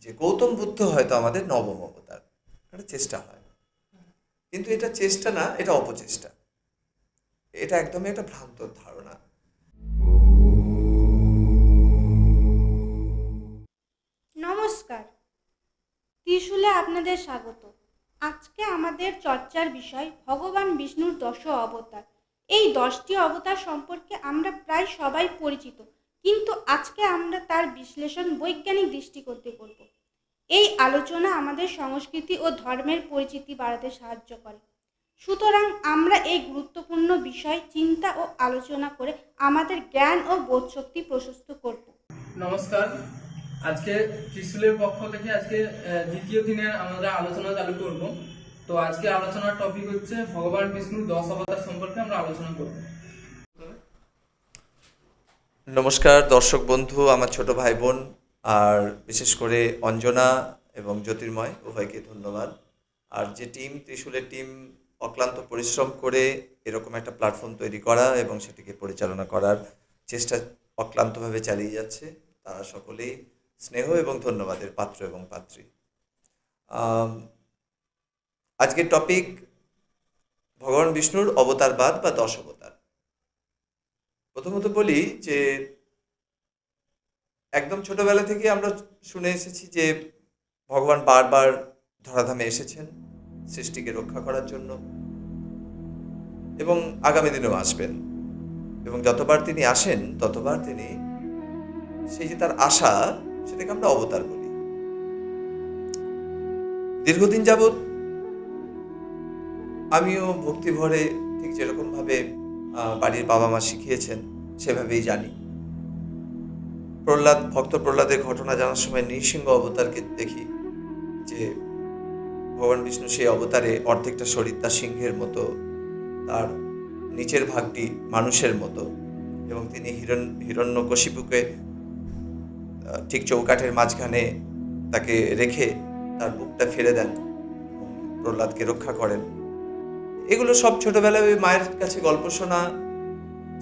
যে গৌতম বুদ্ধ হয়তো আমাদের নবম অবতার, একটা চেষ্টা হয়, কিন্তু এটা চেষ্টা না, এটা অপচেষ্টা। এটা একদমই একটা ভ্রান্ত ধারণা। নমস্কার, ত্রিশূলে আপনাদের স্বাগত। আজকে আমাদের চর্চার বিষয় ভগবান বিষ্ণুর দশ অবতার। এই 10টি অবতার সম্পর্কে আমরা প্রায় সবাই পরিচিত, কিন্তু আজকে আমরা তার বিশ্লেষণ বৈজ্ঞানিক দৃষ্টিকোণে করব। এই আলোচনা আমাদের সংস্কৃতি ও ধর্মের পরিচিতি বাড়াতে সাহায্য করে। সুতরাং আমরা এই গুরুত্বপূর্ণ বিষয় চিন্তা ও আলোচনা করে আমাদের জ্ঞান ও বোধশক্তি প্রশস্ত করব। নমস্কার। আজকে ত্রিশূলের পক্ষ থেকে দ্বিতীয় দিনের আমরা আলোচনা চালু করব। তো আজকে আলোচনার টপিক হচ্ছে ভগবান বিষ্ণুর 10 অবতার সম্পর্কে আমরা আলোচনা করব। নমস্কার দর্শক বন্ধু, আমার ছোট ভাই বোন, আর বিশেষ করে অঞ্জনা এবং জ্যোতির্ময় উভয়কে ধন্যবাদ। আর যে টিম, ত্রিশূলের টিম, অক্লান্ত পরিশ্রম করে এরকম একটা প্ল্যাটফর্ম তৈরি করা এবং সেটিকে পরিচালনা করার চেষ্টা অক্লান্তভাবে চালিয়ে যাচ্ছে, তারা সকলেই স্নেহ এবং ধন্যবাদের পাত্র এবং পাত্রী। আম, আজকের টপিক ভগবান বিষ্ণুর অবতারবাদ বা 10 অবতার। প্রথমত বলি যে একদম ছোটবেলা থেকে আমরা শুনে এসেছি যে ভগবান বারবার ধরাধামে এসেছেন সৃষ্টিকে রক্ষা করার জন্য, এবং আগামী দিনেও আসবেন। এবং যতবার তিনি আসেন ততবার তিনি সেই যে তার আশা, সেটাকে আমরা অবতার বলি। দীর্ঘদিন যাবৎ আমিও ভক্তি ভরে ঠিক যেরকমভাবে বাড়ির বাবা মা শিখিয়েছেন সেভাবেই জানি। ভক্ত প্রহ্লাদের ঘটনা জানার সময় নৃসিংহ অবতারকে দেখি যে ভগবান বিষ্ণু সেই অবতারে অর্ধেকটা শরীর তার সিংহের মতো, তার নিচের ভাগটি মানুষের মতো, এবং তিনি হিরণ্যকশিপুকে ঠিক চৌকাঠের মাঝখানে তাকে রেখে তার বুকটা ফেলে দেন এবং প্রহ্লাদকে রক্ষা করেন। এগুলো সব ছোটবেলায় ওই মায়ের কাছে গল্প শোনা,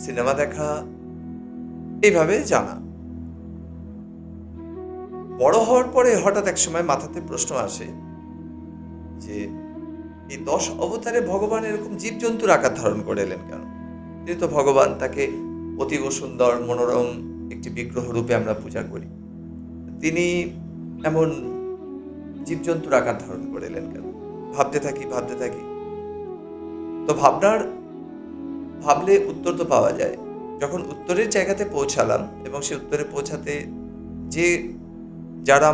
সিনেমা দেখা, এইভাবে জানা। বড় হওয়ার পরে হঠাৎ এক সময় মাথাতে প্রশ্ন আসে যে এই 10 অবতারে ভগবান এরকম জীবজন্তুর আকার ধারণ করে এলেন কেন? তিনি তো ভগবান, তাকে অতীব সুন্দর মনোরম একটি বিগ্রহ রূপে আমরা পূজা করি, তিনি এমন জীবজন্তুর আকার ধারণ করে এলেন কেন? ভাবতে থাকি। তো ভাবলে উত্তর তো পাওয়া যায়। যখন উত্তরের জায়গাতে পৌঁছালাম এবং সে উত্তরে পৌঁছাতে যে যারা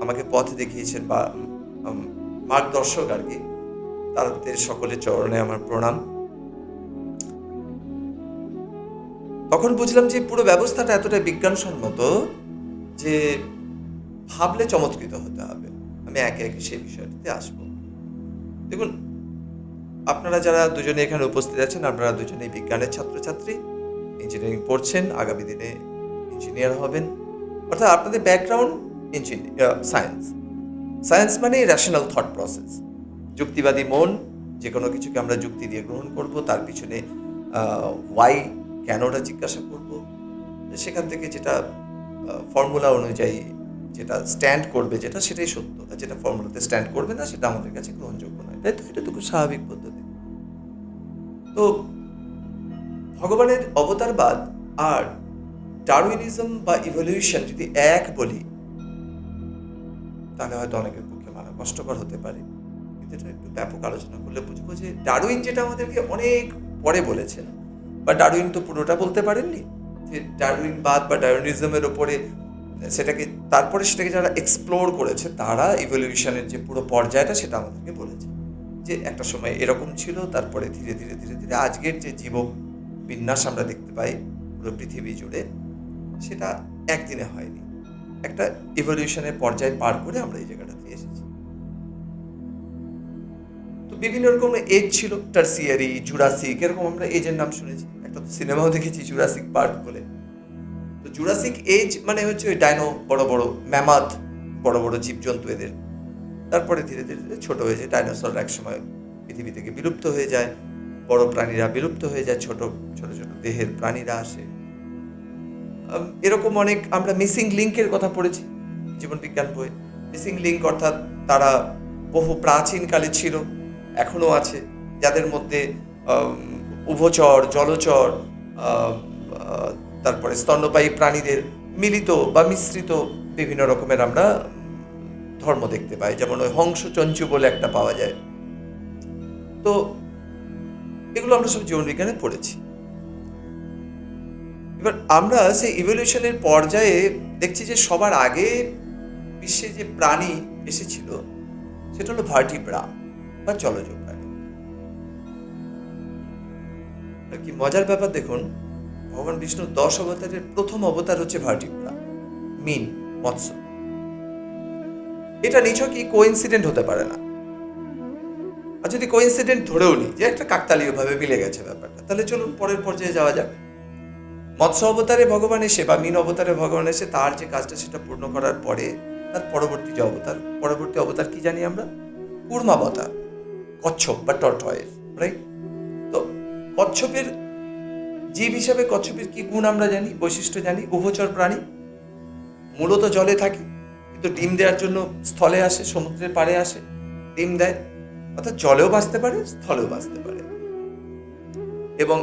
আমাকে পথ দেখিয়েছেন বা মার্গদর্শক আর কি, তাদের সকলের চরণে আমার প্রণাম। তখন বুঝলাম যে পুরো ব্যবস্থাটা এতটাই বিজ্ঞানসম্মত যে ভাবলে চমৎকৃত হতে হবে। আমি একে একে সেই বিষয়টিতে আসবো। দেখুন, আপনারা যারা দুজনে এখানে উপস্থিত আছেন, আপনারা দুজনেই বিজ্ঞানের ছাত্রছাত্রী, ইঞ্জিনিয়ারিং পড়ছেন, আগামী দিনে ইঞ্জিনিয়ার হবেন। অর্থাৎ আপনাদের ব্যাকগ্রাউন্ড সায়েন্স। সায়েন্স মানে র্যাশনাল থট প্রসেস, যুক্তিবাদী মন। যে কোনো কিছুকে আমরা যুক্তি দিয়ে গ্রহণ করব, তার পিছনে ওয়াই, কেনটা জিজ্ঞাসা করব, সেখান থেকে যেটা ফর্মুলা অনুযায়ী যেটা স্ট্যান্ড করবে, সেটাই সত্য, আর যেটা ফর্মুলাতে স্ট্যান্ড করবে না সেটা আমাদের কাছে গ্রহণযোগ্য নয়। তাই তো? এটা তো খুব স্বাভাবিক পদ্ধতি। তো ভগবানের অবতারবাদ আর ডারউইনিজম বা ইভলিউশন যদি এক বলি, তাহলে হয়তো অনেকের পক্ষে মানা কষ্টকর হতে পারে, কিন্তু এটা একটু ব্যাপক আলোচনা করলে বুঝবো যে ডারউইন যেটা আমাদেরকে অনেক পরে বলেছেন, বা ডারউইন তো পুরোটা বলতে পারেননি, যে ডারউইনবাদ বা ডারউইনিজমের ওপরে সেটাকে যারা এক্সপ্লোর করেছে, তারা ইভলিউশনের যে পুরো পর্যায়টা সেটা আমাদেরকে বলেছে যে একটা সময় এরকম ছিল, তারপরে ধীরে ধীরে ধীরে ধীরে আজকের যে জীব বিন্যাস আমরা দেখতে পাই পুরো পৃথিবী জুড়ে, সেটা একদিনে হয়নি, একটা ইভলিউশনের পর্যায় পার করে আমরা এই জায়গাটাতে এসেছি। তো বিভিন্ন রকম এজ ছিল, টার্সিয়ারি, জুরাসিক, এরকম আমরা এজের নাম শুনেছি। একটা তো সিনেমাও দেখেছি জুরাসিক পার্ক বলে। তো জুরাসিক এজ মানে হচ্ছে ওই ডাইনো, বড় বড় ম্যামাথ, বড় বড় জীবজন্তু এদের। তারপরে ধীরে ধীরে ধীরে ছোট হয়ে যায়, ডাইনোসর একসময় পৃথিবী থেকে বিলুপ্ত হয়ে যায়, বড় প্রাণীরা বিলুপ্ত হয়ে যায়, ছোট ছোট ছোট দেহের প্রাণীরা আসে। এরকম অনেক আমরা মিসিং লিঙ্কের কথা পড়েছি, জীবনবিজ্ঞান বই। মিসিং লিঙ্ক অর্থাৎ তারা বহু প্রাচীনকালে ছিল, এখনো আছে, যাদের মধ্যে উভচর, জলচর, তারপরে স্তন্যপায়ী প্রাণীদের মিলিত বা মিশ্রিত বিভিন্ন রকমের আমরা ধর্ম দেখতে পাই, যেমন ওই হংসচঞ্চু বলে একটা পাওয়া যায়। তো এগুলো আমরা সব জীবনবিজ্ঞানে পড়েছি। এবার আমরা সেই ইভলিউশনের পর্যায়ে দেখছি যে সবার আগে বিশ্বে যে প্রাণী এসেছিল সেটা হলো ভার্টিব্রা বা জলজ প্রাণী। আর কি মজার ব্যাপার দেখুন, ভগবান বিষ্ণুর 10 অবতারের প্রথম অবতার হচ্ছে ভার্টিব্রা, মিন, মৎস্য। এটা নিছকই কোইন্সিডেন্ট হতে পারে না। আর যদি কোইন্সিডেন্ট ধরেও নিই যে একটা কাকতালীয় ভাবে মিলে গেছে ব্যাপারটা, তাহলে চলুন পরের পর্যায়ে যাওয়া যাক। মৎস্য অবতারে ভগবান এসে বা মিন অবতারে ভগবান এসে তার যে কাজটা সেটা পূর্ণ করার পরে তার পরবর্তী যে অবতার, পরবর্তী অবতার কি জানি আমরা? কুর্মাবতার, কচ্ছপ বা টর্টয়েস, রাইট? তো কচ্ছপের জীব হিসাবে কচ্ছপের কি গুণ আমরা জানি, বৈশিষ্ট্য জানি? উভচর প্রাণী, মূলত জলে থাকে, কিন্তু ডিম দেওয়ার জন্য স্থলে আসে, সমুদ্রের পাড়ে আসে, ডিম দেয়, অর্থাৎ জলেও বাঁচতে পারে, স্থলেও বাঁচতে পারে। এবং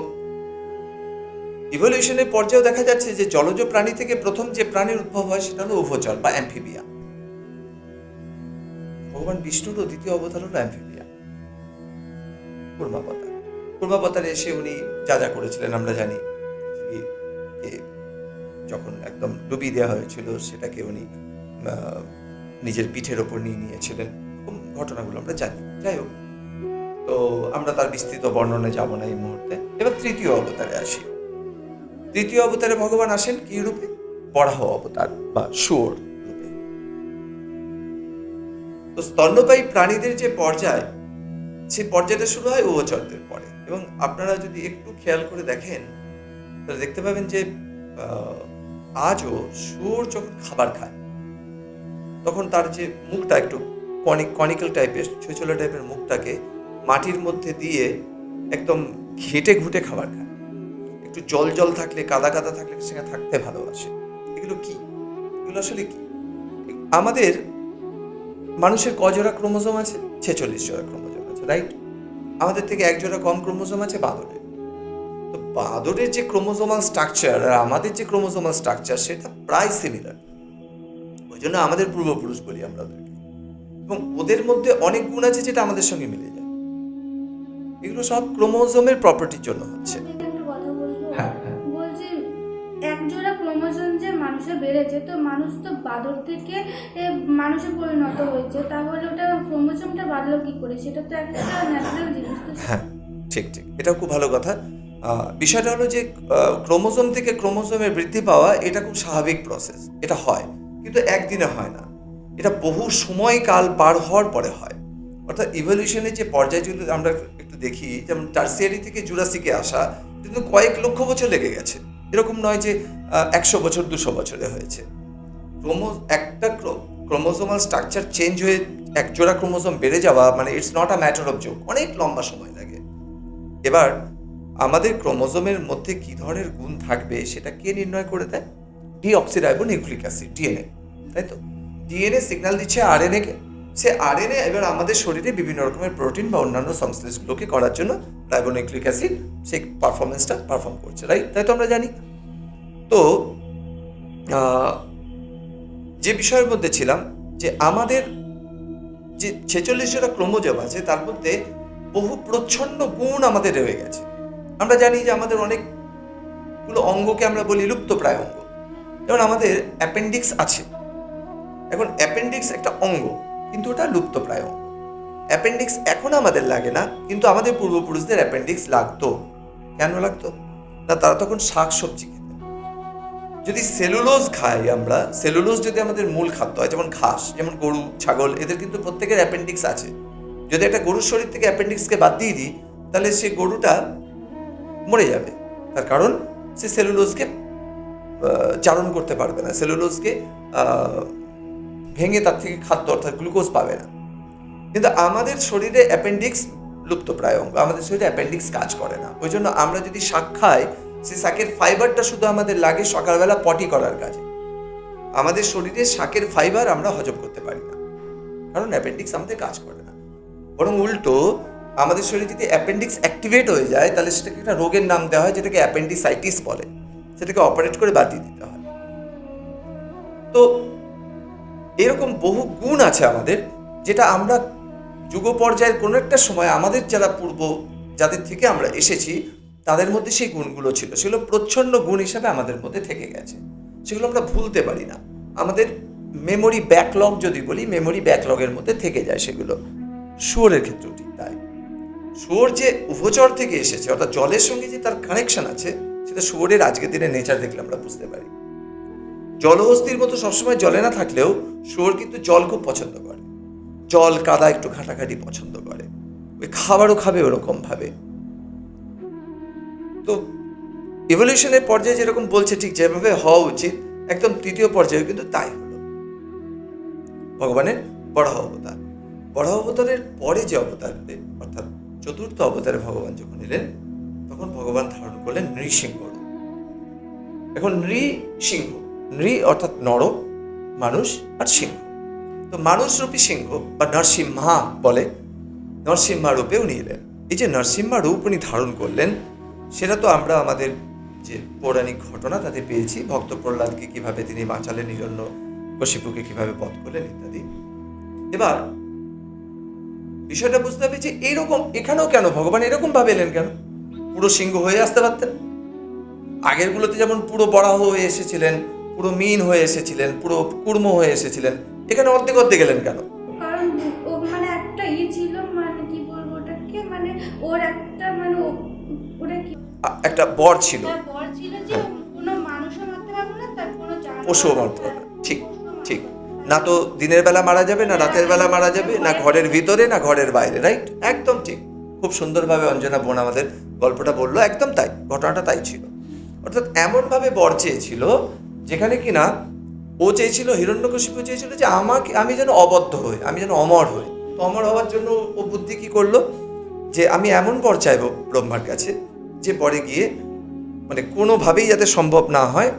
ইভলিউশনের পর্যায়েও দেখা যাচ্ছে যে জলজ প্রাণী থেকে প্রথম যে প্রাণীর উদ্ভব হয় সেটা হলো উভচর বা অ্যাম্ফিবিয়া। ভগবান বিষ্ণুরও দ্বিতীয় অবতার হলো অ্যাম্ফিবিয়া, কুর্মাবতার। কুর্মাবতারে এসে উনি যা যা করেছিলেন আমরা জানি। পৃথিবীকে যখন একদম ডুবিয়ে দেওয়া হয়েছিল সেটাকে উনি নিজের পিঠের ওপর নিয়ে নিয়েছিলেন, ঘটনাগুলো আমরা জানি। যাই হোক, তো আমরা তার বিস্তৃত বর্ণনে যাব না এই মুহূর্তে। এবার তৃতীয় অবতারে আসি। তৃতীয় অবতারে ভগবান আসেন কি রূপে? বরাহ অবতার বা শুয়োর রূপে। তো স্তন্যপায়ী প্রাণীদের যে পর্যায়, সেই পর্যায়টা শুরু হয় উভচরদের পরে। এবং আপনারা যদি একটু খেয়াল করে দেখেন তাহলে দেখতে পাবেন যে আজও শুয়োর যখন খাবার খায় তখন তার যে মুখটা একটু কনিক্যাল টাইপের, ছোচলা টাইপের মুখটাকে মাটির মধ্যে দিয়ে একদম ঘেটে ঘুটে খাবার খায়। একটু জল জল থাকলে, কাদা কাদা থাকলে সেখানে থাকতে ভালোবাসে। এগুলো কি? এগুলো আসলে কি? আমাদের মানুষের কজোড়া ক্রোমোজোম আছে? 46 জোড়া ক্রোমোজোম আছে, রাইট? আমাদের থেকে 1 জোড়া কম ক্রোমোজোম আছে বাঁদরের। তো বাঁদরের যে ক্রোমোজোমাল স্ট্রাকচার আর আমাদের যে ক্রোমোজোমাল স্ট্রাকচার সেটা প্রায় সিমিলার। ওই জন্য আমাদের পূর্বপুরুষ বলি আমরা ওদেরকে। এবং ওদের মধ্যে অনেক গুণ আছে যেটা আমাদের সঙ্গে মিলে যায়। এগুলো সব ক্রোমোজোমের প্রপার্টির জন্য হচ্ছে। একটু কথা বলবো। হ্যাঁ। বলছি, এক জোড়া ক্রোমোজোম যে মানুষে বেড়েছে, তো মানুষ তো বাদর থেকে মানুষে পরিণত হয়েছে, তাহলে ওটা ক্রোমোজোমটা বাড়লো কি করে? সেটা তো একটা ন্যাচারাল জিনিস। তো হ্যাঁ, ঠিক। এটাও খুব ভালো কথা। বিষয়টা হলো যে ক্রোমোজোম থেকে ক্রোমোজোমের বৃদ্ধি পাওয়া এটা খুব স্বাভাবিক প্রসেস, এটা হয়, কিন্তু একদিনে হয় না। এটা বহু সময়কাল পার হওয়ার পরে হয়। অর্থাৎ ইভলিউশনের যে পর্যায়গুলো আমরা একটু দেখি, যেমন টার্সিয়ারি থেকে জুরাসিকে আসা কিন্তু কয়েক লক্ষ বছর লেগে গেছে। এরকম নয় যে 100 বছর 200 বছরে হয়েছে। একটা ক্রোমোজোমাল স্ট্রাকচার চেঞ্জ হয়ে এক জোড়া ক্রোমোজোম বেড়ে যাওয়া মানে it's not a matter of joke, অনেক লম্বা সময় লাগে। এবার আমাদের ক্রোমোজোমের মধ্যে কি ধরনের গুণ থাকবে সেটা কে নির্ণয় করে দেয়? ডিঅক্সিরাইবো নিউক্লিক অ্যাসিড, ডিএনএ, তাই তো? ডিএনএ সিগন্যাল দিচ্ছে আরএনএ কে, সে আরএনএ এবার আমাদের শরীরে বিভিন্ন রকমের প্রোটিন বা অন্যান্য সংশ্লেষগুলোকে করার জন্য রাইবোনিউক্লিক অ্যাসিড সেই পারফরমেন্সটা পারফর্ম করছে, রাইট? তাই তো আমরা জানি। তো যে বিষয়ের মধ্যে ছিলাম যে আমাদের যে 46 জোড়া ক্রোমোজোম আছে তার মধ্যে বহু প্রচ্ছন্ন গুণ আমাদের রয়ে গেছে। আমরা জানি যে আমাদের অনেকগুলো অঙ্গকে আমরা বলি লুপ্তপ্রায় অঙ্গ। যেমন আমাদের অ্যাপেন্ডিক্স আছে। এখন অ্যাপেন্ডিক্স একটা অঙ্গ, কিন্তু ওটা লুপ্তপ্রায় অঙ্গ। অ্যাপেন্ডিক্স এখন আমাদের লাগে না, কিন্তু আমাদের পূর্বপুরুষদের অ্যাপেন্ডিক্স লাগতো। কেন লাগতো? না, তারা তখন শাক সবজি খেতেন। যদি সেলুলোজ খাই আমরা, সেলুলোজ যদি আমাদের মূল খাদ্য হয়, যেমন ঘাস, যেমন গরু, ছাগল, এদের কিন্তু প্রত্যেকের অ্যাপেন্ডিক্স আছে। যদি একটা গরুর শরীর থেকে অ্যাপেন্ডিক্সকে বাদ দিয়ে দিই তাহলে সে গরুটা মরে যাবে। তার কারণ সে সেলুলোজকে চারণ করতে পারবে না, সেলুলোজকে ভেঙে তার থেকে খাদ্য অর্থাৎ গ্লুকোজ পাবে না। কিন্তু আমাদের শরীরে অ্যাপেন্ডিক্স লুপ্তপ্রায় অঙ্গ, আমাদের শরীরে অ্যাপেন্ডিক্স কাজ করে না। ওই জন্য আমরা যদি শাক খাই, সে শাকের ফাইবারটা শুধু আমাদের লাগে সকালবেলা পটি করার কাজে। আমাদের শরীরে শাকের ফাইবার আমরা হজম করতে পারি না, কারণ অ্যাপেন্ডিক্স আমাদের কাজ করে না। বরং উল্টো আমাদের শরীরে যদি অ্যাপেন্ডিক্স অ্যাক্টিভেট হয়ে যায় তাহলে সেটাকে একটা রোগের নাম দেওয়া হয়, যেটাকে অ্যাপেন্ডিসাইটিস বলে। সেটাকে অপারেট করে বাদ দিয়ে দিতে হয়। তো এরকম বহু গুণ আছে আমাদের, যেটা আমরা যুগ পর্যায়ের কোনো একটা সময় আমাদের যারা পূর্ব যাদের থেকে আমরা এসেছি তাদের মধ্যে সেই গুণগুলো ছিল, সেগুলো প্রচ্ছন্ন গুণ হিসাবে আমাদের মধ্যে থেকে গেছে। সেগুলো আমরা ভুলতে পারি না। আমাদের মেমোরি ব্যাকলগ যদি বলি, মেমোরি ব্যাকলগের মধ্যে থেকে যায় সেগুলো। শুয়োরের ক্ষেত্রেও ঠিক তাই। শুয়োর যে উভচর থেকে এসেছে, অর্থাৎ জলের সঙ্গে যে তার কানেকশন আছে, সেটা শুয়োরের আজকের দিনে নেচার দেখলে আমরা বুঝতে পারি। জলহস্তির মতো সবসময় জলে না থাকলেও শুয়োর কিন্তু জল খুব পছন্দ করে, জল কাদা একটু ঘাটাঘাটি পছন্দ করে, ওই খাবারও খাবে ওরকম ভাবে। তো ইভলিউশনের পর্যায়ে যেরকম বলছে ঠিক যেভাবে হওয়া উচিত, একদম তৃতীয় পর্যায়ে কিন্তু তাই হলো। ভগবানের বরাহ অবতার, বরাহ অবতারের পরে যে অবতার এলেন, অর্থাৎ চতুর্থ অবতারে ভগবান যখন এলেন, তখন ভগবান ধারণ করলেন নৃসিংহ রূপ। এখন নৃসিংহ, নৃ অর্থাৎ নর, মানুষ, আর সিংহ। তো মানুষরূপী সিংহ বা নরসিংহা বলে, নরসিংহা রূপে উনি এলেন। এই যে নরসিংহা রূপ উনি ধারণ করলেন, সেটা তো আমরা আমাদের যে পৌরাণিক ঘটনা তাতে পেয়েছি। ভক্ত প্রহ্লাদকে কিভাবে তিনি বাঁচালেন, হিরণ্য কশিপুকে কিভাবে বধ করলেন ইত্যাদি। এবার বিষয়টা বুঝতে হবে যে এইরকম এখানেও কেন ভগবান এরকম ভাবে এলেন, কেন পুরো সিংহ হয়ে আসতে পারতেন। আগেরগুলোতে যেমন পুরো বরাহ হয়ে এসেছিলেন, পুরো মিন হয়ে এসেছিলেন, পুরো কুর্ম হয়ে এসেছিলেন, এখানে অর্ধেক অর্ধেক গেলেন কেন? কারণ ও মানে একটা ছিল, মানে কি বলবো ওটাকে, মানে ওর একটা মানে ওটা কি একটা বর ছিল, তার বর ছিল যে কোনো মানুষও মারতে পারবে না, তার কোনো পশুও মারতে পারবে না। ঠিক ঠিক, না তো দিনের বেলা মারা যাবে, না রাতের বেলা মারা যাবে, না ঘরের ভিতরে না ঘরের বাইরে। রাইট, একদম ঠিক। খুব সুন্দরভাবে অঞ্জনা বোন আমাদের গল্পটা বললো, একদম তাই, ঘটনাটা তাই ছিল। অর্থাৎ এমনভাবে বর চেয়েছিল যেখানে কিনা ও চেয়েছিল, হিরণ্যকশিপু চেয়েছিল যে আমি যেন অবদ্ধ হই, আমি যেন অমর হই। তো অমর হওয়ার জন্য ও বুদ্ধি কি করলো, যে আমি এমন বর চাইবো ব্রহ্মার কাছে, যে বরে গিয়ে মানে কোনোভাবেই যাতে সম্ভব না হয়,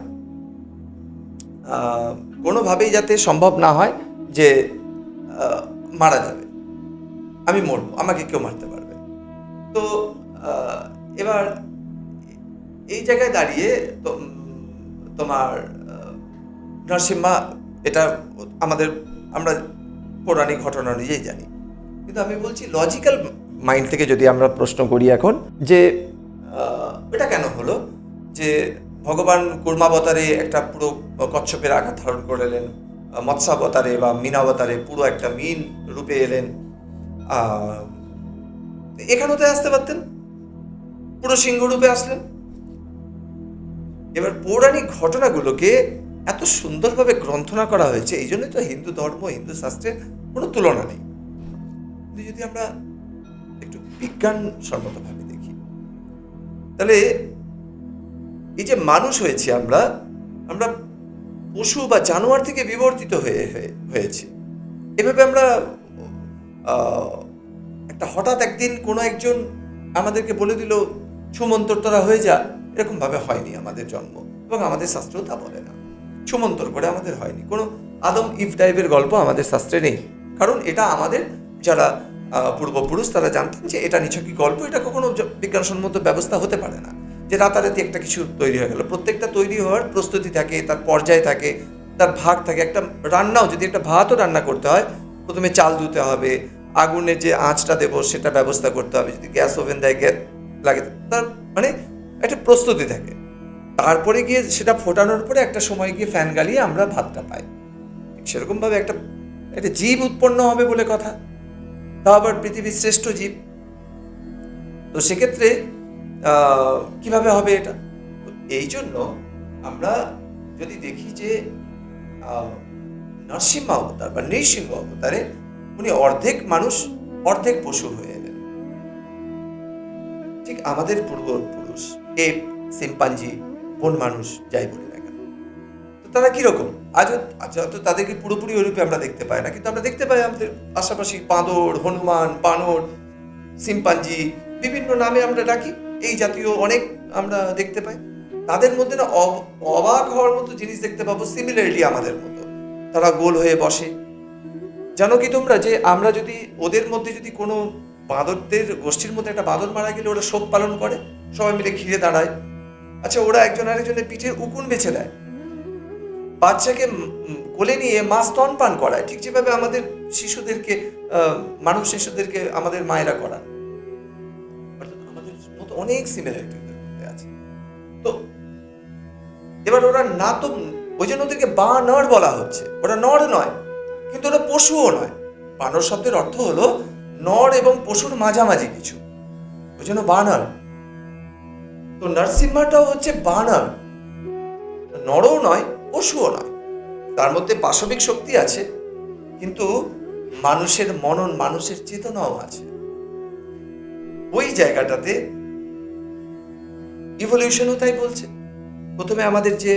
কোনোভাবেই যাতে সম্ভব না হয় যে মারা যাবে, আমি মরবো, আমাকে কেউ মারতে পারবে। তো এবার এই জায়গায় দাঁড়িয়ে তোমার নরসিংহা, এটা আমরা পৌরাণিক ঘটনা অনুযায়ী জানি, কিন্তু আমি বলছি লজিক্যাল মাইন্ড থেকে যদি আমরা প্রশ্ন করি এখন, যে এটা কেন হলো যে ভগবান কুর্মাবতারে একটা পুরো কচ্ছপের আঘাত ধারণ করলেন, মৎস্যাবতারে বা মীনাবতারে পুরো একটা মীন রূপে এলেন, এখানেও তো আসতে পারতেন, পুরো সিংহ রূপে আসলেন। এবার পৌরাণিক ঘটনাগুলোকে এত সুন্দরভাবে গ্রন্থনা করা হয়েছে, এই জন্যই তো হিন্দু ধর্ম, হিন্দু শাস্ত্রের কোনো তুলনা নেই। কিন্তু যদি আমরা একটু বিজ্ঞানসম্মতভাবে দেখি, তাহলে এই যে মানুষ হয়েছি আমরা পশু বা জানোয়ার থেকে বিবর্তিত হয়েছি। এভাবে আমরা একটা হঠাৎ একদিন কোনো একজন আমাদেরকে বলে দিল ছুমন্তর তোরা হয়ে যা, এরকমভাবে হয়নি আমাদের জন্ম, এবং আমাদের শাস্ত্রেও তা বলে না। ছুমন্তর করে আমাদের হয়নি, কোনো আদম ইভ টাইপের গল্প আমাদের শাস্ত্রে নেই। কারণ এটা আমাদের যারা পূর্বপুরুষ তারা জানতেন যে এটা নিছকই গল্প, এটা কখনো বিজ্ঞানসম্মত ব্যবস্থা হতে পারে না, যে রাতারাতি একটা কিছু তৈরি হয়ে গেল। প্রত্যেকটা তৈরি হওয়ার প্রস্তুতি থাকে, তার পর্যায় থাকে, তার ভাগ থাকে। একটা রান্নাও, যদি একটা ভাতও রান্না করতে হয়, প্রথমে চাল ধুতে হবে, আগুনে যে আঁচটা দেবো সেটা ব্যবস্থা করতে হবে, যদি গ্যাস ওভেন দেয় লাগে, তার মানে একটা প্রস্তুতি থাকে। তারপরে গিয়ে সেটা ফোটানোর পরে একটা সময় গিয়ে ফ্যান গালিয়ে আমরা ভাতটা পাই। সেরকমভাবে একটা জীব উৎপন্ন হবে বলে কথা, তা আবার পৃথিবীর শ্রেষ্ঠ জীব। তো সেক্ষেত্রে কিভাবে হবে এটা? এই জন্য আমরা যদি দেখি যে নরসিংহ অবতার বা নৃসিংহ অবতারে উনি অর্ধেক মানুষ অর্ধেক পশু হয়ে এলেন। ঠিক আমাদের পূর্বপুরুষ এপ, সিম্পাঞ্জি, বন মানুষ যাই বলি না কেন, তো তারা কিরকম আজও তো তাদেরকে পুরোপুরি ওই রূপে আমরা দেখতে পাই না, কিন্তু আমরা দেখতে পাই আমাদের পাশাপাশি বাঁদর, হনুমান, বানর, সিম্পাঞ্জি, বিভিন্ন নামে আমরা ডাকি, এই জাতীয় অনেক আমরা দেখতে পাই। তাদের মধ্যে না অবাক হওয়ার মতো জিনিস দেখতে পাবো, সিমিলারিটি আমাদের মতো। তারা গোল হয়ে বসে। জানো কি তোমরা যে আমরা যদি ওদের মধ্যে যদি কোনো বাঁদরদের গোষ্ঠীর মধ্যে একটা বাঁদর মারা গেলে ওরা শোক পালন করে, সবাই মিলে ঘিরে দাঁড়ায়। আচ্ছা, ওরা একজন আরেকজনের পিঠে উকুন বেছে দেয়, বাচ্চাকে কোলে নিয়ে মা স্তন পান করায়, ঠিক যেভাবে আমাদের শিশুদেরকে মানব শিশুদেরকে আমাদের মায়েরা করান। অর্থাৎ আমাদের মতো অনেক সিমিলারিটি ওদের মধ্যে আছে। তো এবার ওরা না তো, ওই জন্য ওদেরকে বানর বলা হচ্ছে। ওরা নর নয়, কিন্তু ওরা পশুও নয়। বানর শব্দের অর্থ হলো নর এবং পশুর মাঝামাঝি কিছু, ওই জন্য বানর। তো নরসিংহাটাও হচ্ছে বানর, নরও নয় পশুও নয়। তার মধ্যে পাশবিক শক্তি আছে, কিন্তু মানুষের মনন, মানুষের চেতনাও আছে। ওই জায়গাটাতে ইভলিউশনও তাই বলছে। প্রথমে আমাদের যে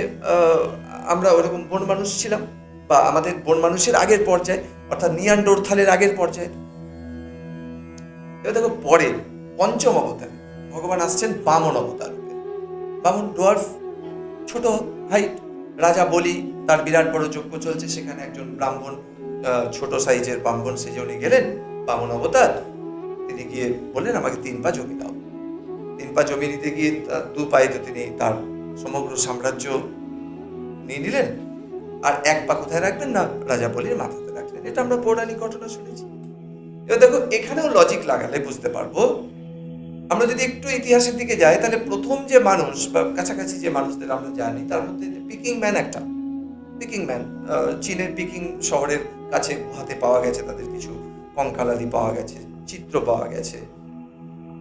আমরা ওরকম বন মানুষ ছিলাম, বা আমাদের বন মানুষের আগের পর্যায়ে, অর্থাৎ নিয়ান্ডারথালের আগের পর্যায়ে। এবার দেখো পরে পঞ্চম অবতারে ভগবান আসছেন বামন অবতার রূপে। বামন ডোয়ার্ফ, ছোট হাইট, রাজা বলি তার বিরাট বড় যজ্ঞ চলছে, সেখানে একজন ব্রাহ্মণ, ছোট সাইজের ব্রাহ্মণ সেজে উনি গেলেন, বামন অবতার। তিনি গিয়ে বললেন আমাকে 3 পা জমি দাও। 3 পা জমি নিতে গিয়ে 2 পায়ে তো তিনি তার সমগ্র সাম্রাজ্য নিয়ে নিলেন, আর 1 পা কোথায় রাখবেন না, রাজা বলির মাথাতে রাখলেন। এটা আমরা পৌরাণিক ঘটনা শুনেছি। এবার দেখো এখানেও লজিক লাগালে বুঝতে পারবো। আমরা যদি একটু ইতিহাসের দিকে যাই, তাহলে প্রথম যে মানুষ বা কাছাকাছি যে মানুষদের আমরা জানি, তার মধ্যে পিকিং ম্যান একটা। পিকিং ম্যান চীনের পিকিং শহরের কাছে হাতে পাওয়া গেছে, তাদের কিছু কঙ্কালাদি পাওয়া গেছে, চিত্র পাওয়া গেছে।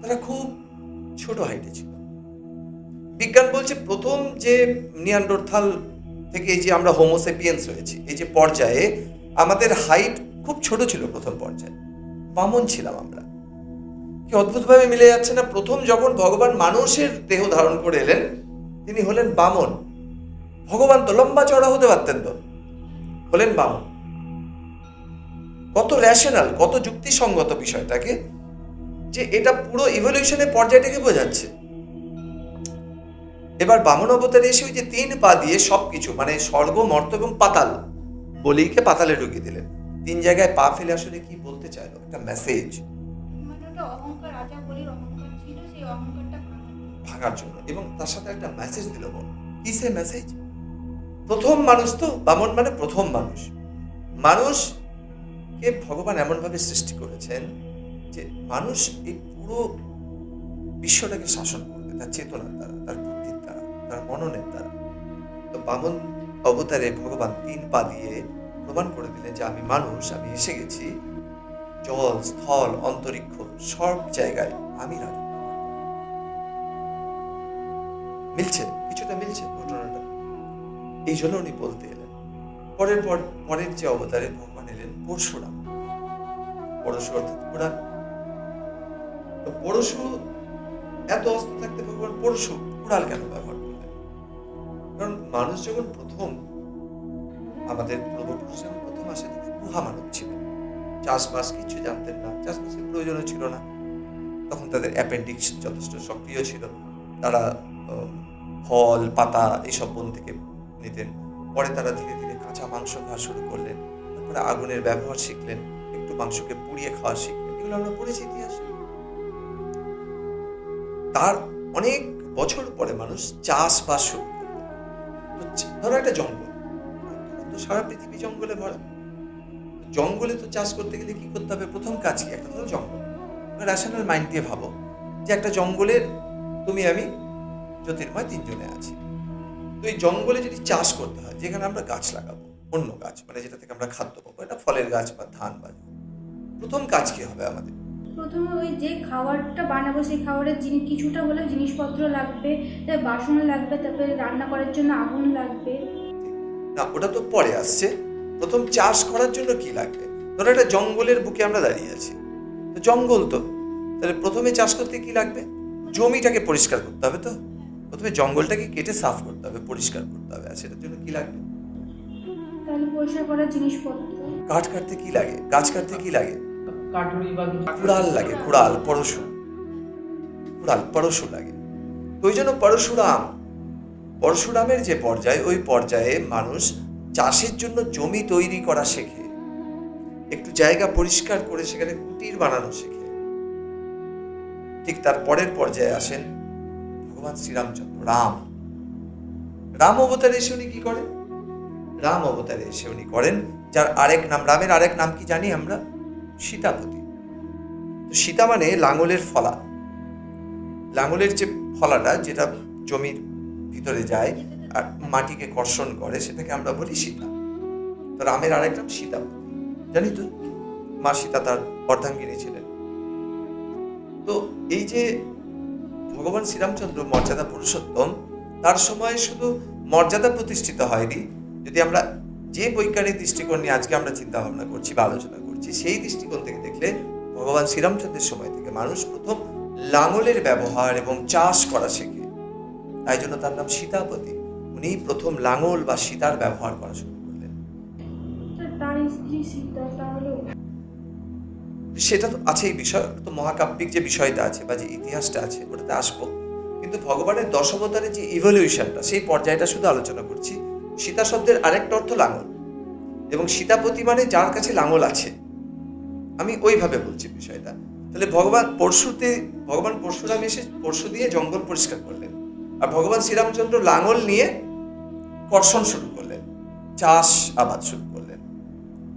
তারা খুব ছোট হাইটে ছিল। বিজ্ঞান বলছে প্রথম যে নিয়ান্ডারথাল থেকে এই যে আমরা হোমোসেপিয়েন্স হয়েছি, এই যে পর্যায়ে আমাদের হাইট খুব ছোট ছিল প্রথম পর্যায়ে। বামন ছিলাম আমরা। কি অদ্ভুতভাবে মিলে যাচ্ছে না? প্রথম যখন ভগবান মানুষের দেহ ধারণ করে এলেন, তিনি হলেন বামন। ভগবান তো লম্বা চড়া হতে পারতেন, তো হলেন বামন। কত রেশনাল, কত যুক্তিসঙ্গত বিষয়টাকে, যে এটা পুরো ইভলিউশনের পর্যায়টাকে বোঝাচ্ছে। এবার বামন অবতারে এসে ওই যে 3 পা দিয়ে সবকিছু, মানে স্বর্গ, মর্ত এবং পাতাল, বলিকে পাতালে ঢুকিয়ে দিলেন। 3 জায়গায় পা ফেলে আসলে কি বলতে চাইলো? একটা মেসেজ, মানে ওটা অহংকার, রাজা বলির অহংকার ছিল, সেই অহংকারটা ভাঙার জন্য। এবং তার সাথে একটা মেসেজ দিল। বল কি সে মেসেজ? প্রথম মানুষ তো বামন, মানে প্রথম মানুষ। মানুষকে ভগবান এমন ভাবে সৃষ্টি করেছেন যে মানুষ এই পুরো বিশ্বটাকে শাসন করবে তার চেতনার দ্বারা, তার বুদ্ধির দ্বারা, তার মননের দ্বারা। তো বামন অবতারে ভগবান 3 পা দিয়ে প্রমাণ করে দিলেন যে আমি মানুষ, আমি এসে গেছি। জল, স্থল, অন্তরিক্ষ সব জায়গায় আমি রাজত্ব করব। মিলছে, কিছুটা মিলছে ঘটনাটা। এই জন্য উনি বলতে এলেন। পরের যে অবতারে ভগবান এলেন পরশুরাম। পরশু অর্থাৎ পুরাণ। তো পরশু এত অস্ত্র থাকতে ভগবান পরশু কুড়াল কেন ব্যবহার করলেন? কারণ মানুষ যখন প্রথম, আমাদের পূর্বপুরুষ যখন প্রথম আসে, গুহা মানব ছিলেন। চাষবাস কিছু জানতেন না, চাষবাসের প্রয়োজনও ছিল না। তখন তাদের অ্যাপেন্ডিক্স যথেষ্ট সক্রিয় ছিল। তারা ফল, পাতা এইসব বন থেকে নিতেন। পরে তারা ধীরে ধীরে কাঁচা মাংস খাওয়া শুরু করলেন। তারপরে আগুনের ব্যবহার শিখলেন, একটু মাংসকে পুড়িয়ে খাওয়া শিখলেন। এগুলো আমরা পড়েছি ইতিহাসে। তার অনেক বছর পরে মানুষ চাষবাস শুরু করলো। ধরো একটা জঙ্গল, তো সারা পৃথিবী জঙ্গলে ভরা। জঙ্গলে তো চাষ করতে গেলে কি করতে হবে? প্রথম কাজ কি? একটা ধরো জঙ্গল, রেশনাল মাইন্ড দিয়ে ভাবো যে একটা জঙ্গলের তুমি আমি জ্যোতির্ময় 3 জনে আছি। তো এই জঙ্গলে যদি চাষ করতে হয়, যেখানে আমরা গাছ লাগাবো, অন্য গাছ, মানে যেটা থেকে আমরা খাদ্য পাবো, এটা ফলের গাছ বা ধান বা, প্রথম কাজ কি হবে আমাদের? প্রথমে ওই যে খাবারটা বানাবো সেই খাবারের কিছুটা হলেও জিনিসপত্র লাগবে, তারপরে বাসন লাগবে, তারপরে রান্না করার জন্য আগুন লাগবে। না, ওটা তো পরে আসছে। প্রথম চাষ করার জন্য কি লাগবে? ধরো একটা জঙ্গলের বুকে আমরা দাঁড়িয়ে আছি, তো জঙ্গল তো, তাহলে প্রথমে চাষ করতে কি লাগবে? জমিটাকে পরিষ্কার করতে হবে। তো প্রথমে জঙ্গলটাকে কেটে সাফ করতে হবে, পরিষ্কার করতে হবে। আর সেটার জন্য কি লাগবে? তাহলে পরিষ্কার করার জিনিসপত্র। কাঠ কাটতে কি লাগে? গাছ কাটতে কি লাগে? কাঠুরি বা কুড়াল লাগে, কুড়াল, পরশু, কুড়াল, পরশু লাগে। তো ওই জন্য পরশুরাম পরশুরামের যে পর্যায়, ওই পর্যায়ে মানুষ চাষের জন্য জমি তৈরি করা শেখে, একটু জায়গা পরিষ্কার করে সেখানে কুটির বানানো শেখে। ঠিক তার পরের পর্যায়ে আসেন ভগবান শ্রীরামচন্দ্র, রাম অবতারে এসে উনি কি করেন? রাম অবতারে এসে উনি করেন যার আরেক নাম, রামের আরেক নাম কি জানি আমরা? সীতাপতি। তো সীতা মানে লাঙলের ফলা, লাঙলের যে ফলাটা যেটা জমির ভিতরে যায় আর মাটিকে কর্ষণ করে, সেটাকে আমরা বলি সীতা। তো রামের আরেক নাম সীতাপতি, জানি তো? মা সীতা তার অর্ধাঙ্গিনী ছিলেন। তো এই যে ভগবান শ্রীরামচন্দ্র মর্যাদা পুরুষোত্তম, তার সময় শুধু মর্যাদা প্রতিষ্ঠিত হয়নি। যদি আমরা যে বৈজ্ঞানিক দৃষ্টিকোণ নিয়ে আজকে আমরা চিন্তা ভাবনা করছি বা আলোচনা করছি, সেই দৃষ্টিকোণ থেকে দেখলে ভগবান শ্রীরামচন্দ্রের সময় থেকে মানুষ প্রথম লাঙলের ব্যবহার এবং চাষ করা শেখে। তাই জন্য তার নাম সীতাপতি। উনি প্রথম লাঙল বা সীতার ব্যবহার করা শুরু করলেন। তার স্ত্রী সীতা তাহলে সেটা তো আছেই বিষয়, তো মহাকাব্যিক যে বিষয়টা আছে বা যে ইতিহাসটা আছে ওটাতে আসবো। কিন্তু ভগবানের দশাবতারের যে ইভলিউশনটা, সেই পর্যায়টা শুধু আলোচনা করছি। সীতা শব্দের আরেকটা অর্থ লাঙল, এবং সীতাপতি মানে যার কাছে লাঙল আছে। আমি ওইভাবে বলছি বিষয়টা। তাহলে ভগবান পরশুরাম এসে পরশু দিয়ে জঙ্গল পরিষ্কার করলেন, আর ভগবান শ্রীরামচন্দ্র লাঙল নিয়ে কর্ষণ শুরু করলেন, চাষ আবাদ শুরু করলেন।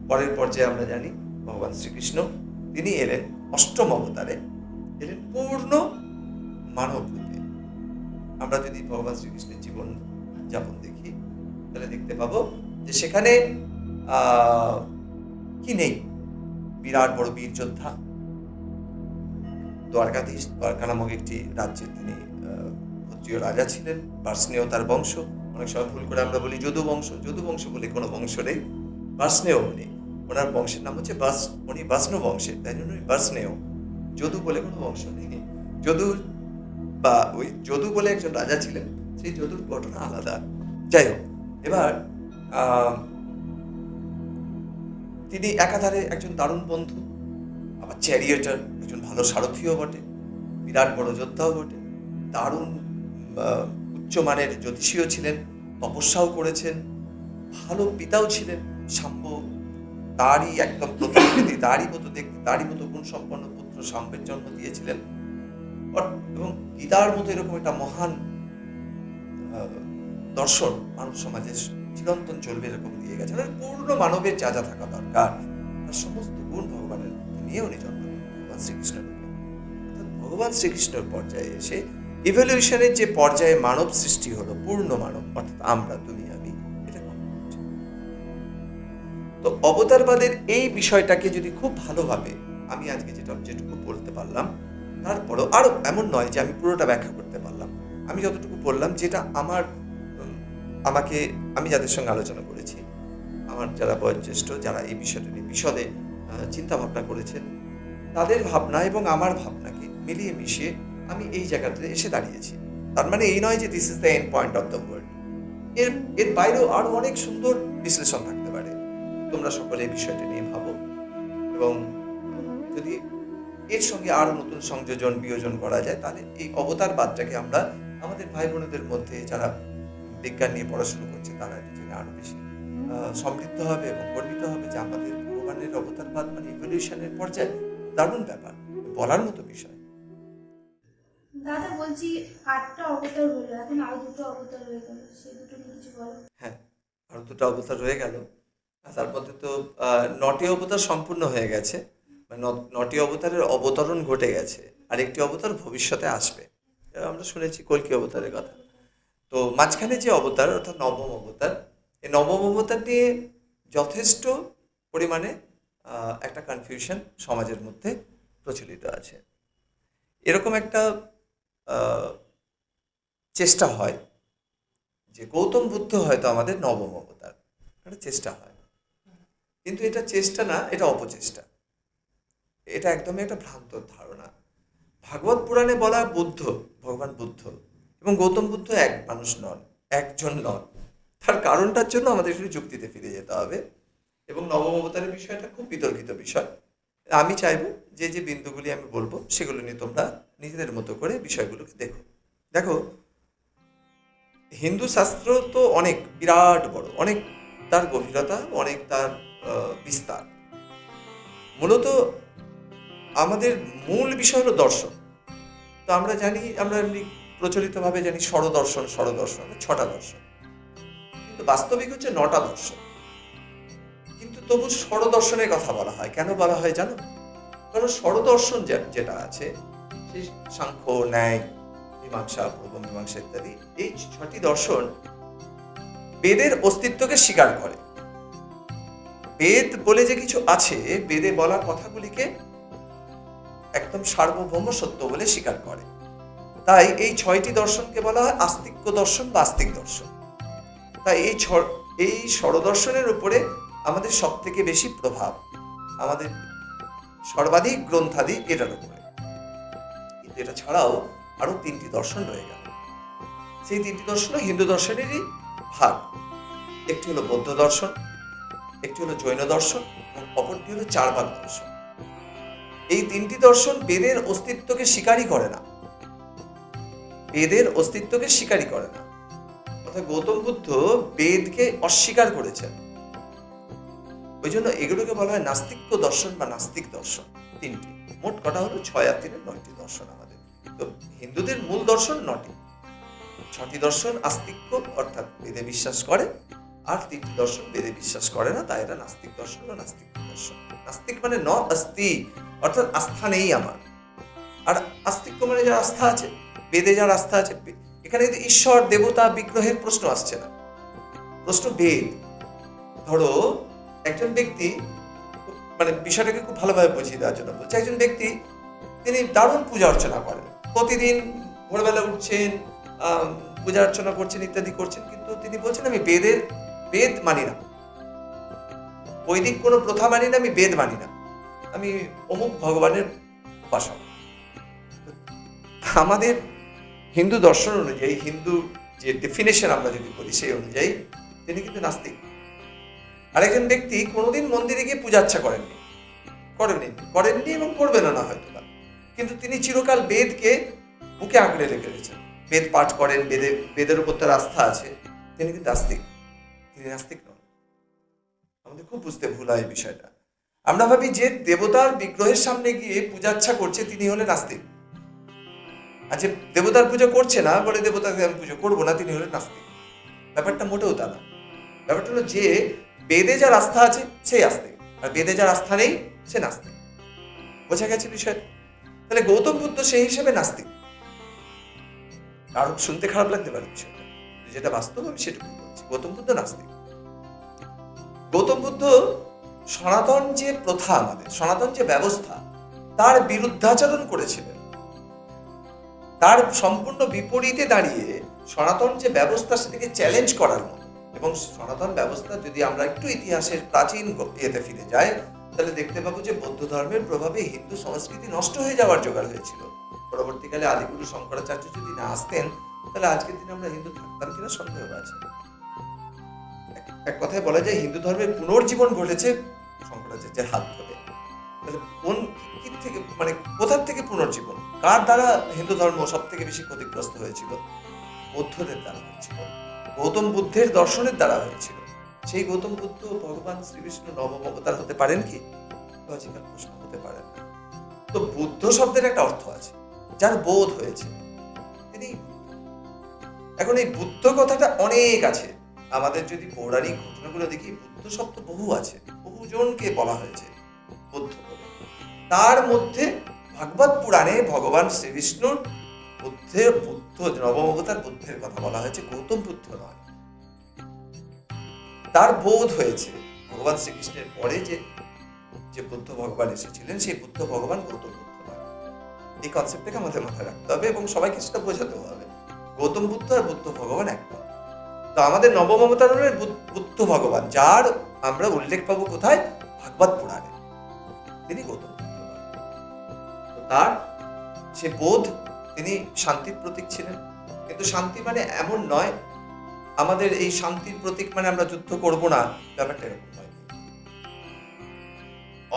পরের পর্যায়ে আমরা জানি ভগবান শ্রীকৃষ্ণ, তিনি এলেন অষ্টম অবতারে, এলেন পূর্ণ মানব রূপে। আমরা যদি ভগবান শ্রীকৃষ্ণের জীবন যাপন দেখি, তাহলে দেখতে পাবো যে সেখানে কি নেই? বিরাট বড় বীর যোদ্ধা, দ্বারকা নামক একটি রাজ্যের তিনি ক্ষত্রিয় রাজা ছিলেন, বার্ষ্ণেয় তার বংশ। অনেক সময় ভুল করে আমরা বলি যদু বংশ বলে কোনো বংশ নেই, বার্ষ্ণেয় উনি। ওনার বংশের নাম হচ্ছে উনি বাষ্ণ বংশের, তাই জন্য বার্ষ্ণেয়। যদু বলে কোনো বংশ নেই। যদু বলে একজন রাজা ছিলেন, সেই যদুর ঘটনা আলাদা। যাই হোক, এবার তিনি একাধারে একজন দারুণ বন্ধু, আবার চ্যারিয়েটার, একজন ভালো সারথিও বটে, বিরাট বড় যোদ্ধাও বটে, দারুণ উচ্চমানের জ্যোতিষীও ছিলেন, তপস্যাও করেছেন, ভালো পিতাও ছিলেন। শাম্ব তারই একদম প্রতিকৃতি, তারই মতো দেখতে, তারই মতো গুণ সম্পন্ন পুত্র শাম্বের জন্ম দিয়েছিলেন। এবং গীতার মতো এরকম একটা মহান দর্শন মানব সমাজে চিরন্তন চলবে এরকম দিয়ে গেছেন। পূর্ণ মানবের যা যা থাকা দরকার, তার সমস্ত গুণ ভগবানের নিয়ে উনি জন্ম নেন ভগবান শ্রীকৃষ্ণের রূপে। অর্থাৎ ভগবান শ্রীকৃষ্ণের পর্যায়ে এসে ইভলিউশনের যে পর্যায়ে মানব সৃষ্টি হলো, পূর্ণ মানব, অর্থাৎ আমরা, তুমি, আমি, এটা তো অবতারবাদের এই বিষয়টাকে যদি খুব ভালোভাবে আমি আজকে যেটুকু বলতে পারলাম, তারপরও আরো এমন নয় যে আমি পুরোটা ব্যাখ্যা করতে পারলাম, আমি যতটুকু বললাম, যেটা আমি যাদের সঙ্গে আলোচনা করেছি, আমার যারা বয়োজ্যেষ্ঠ, যারা এই বিষয়টা নিয়ে বিশদে চিন্তা ভাবনা করেছেন, তাদের ভাবনা এবং আমার ভাবনাকে মিলিয়ে মিশিয়ে আমি এই জায়গাটাতে এসে দাঁড়িয়েছি। তার মানে এই নয় যে this is the end point of the world. এর বাইরেও আরো অনেক সুন্দর বিশ্লেষণ থাকতে পারে। তোমরা সকলে এই বিষয়টা নিয়ে ভাবো, এবং যদি এর সঙ্গে আরো নতুন সংযোজন বিয়োজন করা যায়, তাহলে এই অবতারবাদটাকে আমরা আমাদের ভাই বোনেদের মধ্যে যারা বিজ্ঞান নিয়ে পড়াশোনা করছে, তারা জেনে আরো বেশি সমৃদ্ধ হবে এবং গর্বিত হবে যে আমাদের ভগবানের অবতারবাদ মানে ইভলিউশনের পর্যায়ে দারুণ ব্যাপার, বলার মতো বিষয়। দাদা বলছি 8টা অবতার হলো, এখন আরো 2টো অবতার রয়ে গেল, সেই দুটো নিয়ে কিছু বলো। হ্যাঁ, আরো 2টা অবতার রয়ে গেল, আর তার মধ্যে তো 9টি অবতার সম্পূর্ণ হয়ে গেছে, মানে 9টি অবতারের অবতরণ ঘটে গেছে, আর একটি অবতার ভবিষ্যতে আসবে। আমরা শুনেছি কল্কি অবতারের কথা। তো মাঝখানে যে অবতার, অর্থাৎ নবম অবতার, এই নবম অবতার নিয়ে যথেষ্ট পরিমাণে একটা কনফিউশন সমাজের মধ্যে প্রচলিত আছে। এরকম একটা চেষ্টা হয় যে গৌতম বুদ্ধ হয়তো আমাদের নবম অবতার, একটা চেষ্টা হয়, কিন্তু এটা চেষ্টা না, এটা অপচেষ্টা। এটা একদমই একটা ভ্রান্ত ধারণা। ভাগবত পুরাণে বলা ভগবান বুদ্ধ এবং গৌতম বুদ্ধ এক মানুষ নন, একজন নন। তার কারণটার জন্য আমাদের একটু যুক্তিতে ফিরে যেতে হবে, এবং নবম অবতারের বিষয়টা খুব বিতর্কিত বিষয়। আমি চাইবো যে বিন্দুগুলি আমি বলবো সেগুলো নিয়ে তোমরা নিজেদের মতো করে বিষয়গুলোকে দেখো। হিন্দু শাস্ত্র তো অনেক বিরাট বড়, অনেক তার গভীরতা, অনেক তার বিস্তার। মূলত আমাদের মূল বিষয় হলো দর্শন। তো আমরা জানি, আমরা এমনি প্রচলিতভাবে জানি ষড়দর্শন, 6টা দর্শন, কিন্তু বাস্তবিক হচ্ছে 9টা দর্শন। কিন্তু তবু ষড়দর্শনের কথা বলা হয়। কেন বলা হয় জানো? কারণ ষড়দর্শন যেটা আছে, সেই সাংখ্য, ন্যায়, মীমাংসা, পূর্ব মীমাংসা ইত্যাদি, এই 6টি দর্শন বেদের অস্তিত্বকে স্বীকার করে। বেদ বলে যে কিছু আছে, বেদে বলা কথাগুলিকে একদম সার্বভৌম সত্য বলে স্বীকার করে। তাই এই 6টি দর্শনকে বলা হয় আস্তিক্য দর্শন বা আস্তিক দর্শন। তাই এই ষড়দর্শনের উপরে আমাদের সব থেকে বেশি প্রভাব, আমাদের সর্বাধিক গ্রন্থাদি এটার উপরে। কিন্তু এটা ছাড়াও আরো 3টি দর্শন রয়ে গেল। সেই 3টি দর্শন হিন্দু দর্শনেরই ভাগ। একটি হলো বৌদ্ধ দর্শন, একটি হলো জৈন দর্শন, এবং অপরটি হলো চার্বাক দর্শন। এই 3টি দর্শন বেদের অস্তিত্বকে স্বীকারই করে না, বেদের অস্তিত্বকে স্বীকারই করে না। অর্থাৎ গৌতম বুদ্ধ বেদকে অস্বীকার করেছেন। ওই জন্য এগুলোকে বলা হয় নাস্তিক্য দর্শন বা নাস্তিক দর্শন। 3টি, মোট কটা হলো 6 আর 3 9টি দর্শন আমাদের। তো হিন্দুদের মূল দর্শন 9টি, 6টি দর্শন আস্তিক্য অর্থাৎ বেদে বিশ্বাস করে, আর 3টি দর্শন বেদে বিশ্বাস করে না, তাই এটা নাস্তিক দর্শন বা নাস্তিক দর্শন। নাস্তিক মানে ন অস্তি, অর্থাৎ আস্থা নেই আমার। আর আস্তিক্য মানে যার আস্থা আছে, বেদে যার আস্থা আছে। এখানে কিন্তু ঈশ্বর, দেবতা, বিগ্রহের প্রশ্ন আসছে না, প্রশ্ন বেদ। ধরো একজন ব্যক্তি, মানে বিষয়টাকে খুব ভালোভাবে বুঝিয়ে দেওয়ার জন্য বলছে, একজন ব্যক্তি তিনি দারুণ পূজা অর্চনা করেন, প্রতিদিন ভোরবেলা উঠছেন, পূজা অর্চনা করছেন, ইত্যাদি করছেন, কিন্তু তিনি বলছেন আমি বেদ মানি না, বৈদিক কোনো প্রথা মানি না, আমি বেদ মানি না, আমি অমুক ভগবানের উপাসক। আমাদের হিন্দু দর্শন অনুযায়ী, হিন্দু যে ডেফিনেশন আমরা যদি বলি সেই অনুযায়ী তিনি কিন্তু নাস্তিক। আরেকজন ব্যক্তি কোনোদিন মন্দিরে গিয়ে পূজার্চা করেননি এবং করবেন না হয়তো, কিন্তু তিনি চিরকাল বেদকে বুকে আঁকড়ে রেখে রেখেছেন, বেদ পাঠ করেন, বেদের উপর তার আস্থা আছে, তিনি কিন্তু আস্তিক, তিনি নাস্তিক নন। আমাদের খুব বুঝতে ভুল হয় এই বিষয়টা। আমরা ভাবি যে দেবতার বিগ্রহের সামনে গিয়ে পূজার্চা করছে তিনি হলেন নাস্তিক, আর যে দেবতার পুজো করছে না বলে দেবতাকে আমি পুজো করবো না, তিনি হলেন নাস্তিক। ব্যাপারটা মোটেও তা না। ব্যাপারটা হলো যে বেদে যার আস্থা আছে সেই আস্তিক, আর বেদে যার আস্থা নেই সে নাস্তিক। বোঝা গেছে বিষয়? তাহলে গৌতম বুদ্ধ সেই হিসেবে নাস্তিক। আর শুনতে খারাপ লাগতে পারে বিষয়টা, যেটা বাস্তব আমি সেটুকু বলছি। গৌতম বুদ্ধ নাস্তিক। গৌতম বুদ্ধ সনাতন যে প্রথা, আমাদের সনাতন যে ব্যবস্থা, তার বিরুদ্ধাচরণ করেছিলেন। তার সম্পূর্ণ বিপরীতে দাঁড়িয়ে সনাতন যে ব্যবস্থা সেটাকে চ্যালেঞ্জ করার মতো। এবং সনাতন ব্যবস্থা যদি আমরা একটু ইতিহাসের প্রাচীন ইয়েতে ফিরে যাই, তাহলে দেখতে পাবো যে বৌদ্ধ ধর্মের প্রভাবে হিন্দু সংস্কৃতি নষ্ট হয়ে যাওয়ার জোগাড় হয়েছিল। পরবর্তীকালে আদিগুরু শঙ্করাচার্য যদি না আসতেন, তাহলে আজকের দিনে আমরা হিন্দু থাকতাম কিনা সন্দেহ আছে। এক কথায় বলা যায় হিন্দু ধর্মের পুনর্জীবন ঘটেছে শঙ্করাচার্যের হাত ধরে। তাহলে কোন থেকে, মানে কোথার থেকে পুনর্জীবন, কার দ্বারা হিন্দু ধর্ম সব থেকে বেশি ক্ষতিগ্রস্ত হয়েছিল? বৌদ্ধদের দ্বারা হয়েছিল, গৌতম বুদ্ধের দর্শনের দ্বারা হয়েছিল। সেই গৌতম বুদ্ধ ভগবান শ্রীবিষ্ণু নবম অবতার হতে পারেন কি? লজিক্যাল প্রশ্ন, হতে পারেন না। তো বুদ্ধ শব্দের একটা অর্থ আছে, যার বোধ হয়েছে তিনি। এখন এই বুদ্ধ কথাটা অনেক আছে, আমাদের যদি পৌরাণিক ঘটনাগুলো দেখি, বুদ্ধ শব্দ বহু আছে, বহুজনকে বলা হয়েছে বুদ্ধ বলে। তার মধ্যে ভাগবত পুরাণে ভগবান শ্রীবিষ্ণুর বুদ্ধ নবম অবতার বুদ্ধের কথা বলা হয়েছে, গৌতম বুদ্ধ নয়। তার বোধ হয়েছে ভগবান শ্রীকৃষ্ণের পরে যে বুদ্ধ ভগবান এসেছিলেন, সেই বুদ্ধ ভগবান গৌতম বুদ্ধ নয়। এই কনসেপ্টটাকে আমাদের মাথায় রাখতে হবে এবং সবাইকে সেটা বোঝাতে হবে। গৌতম বুদ্ধ আর বুদ্ধ ভগবান একটা। তো আমাদের নবম অবতারণের বুদ্ধ ভগবান, যার আমরা উল্লেখ পাবো কোথায়? ভাগবত পুরাণে, তিনি গৌতম বুদ্ধ। তার সে বোধ, তিনি শান্তির প্রতীক ছিলেন। কিন্তু শান্তি মানে এমন নয় আমাদের এই শান্তির প্রতীক মানে আমরা যুদ্ধ করব না, ব্যাপারটা এরকম নয়।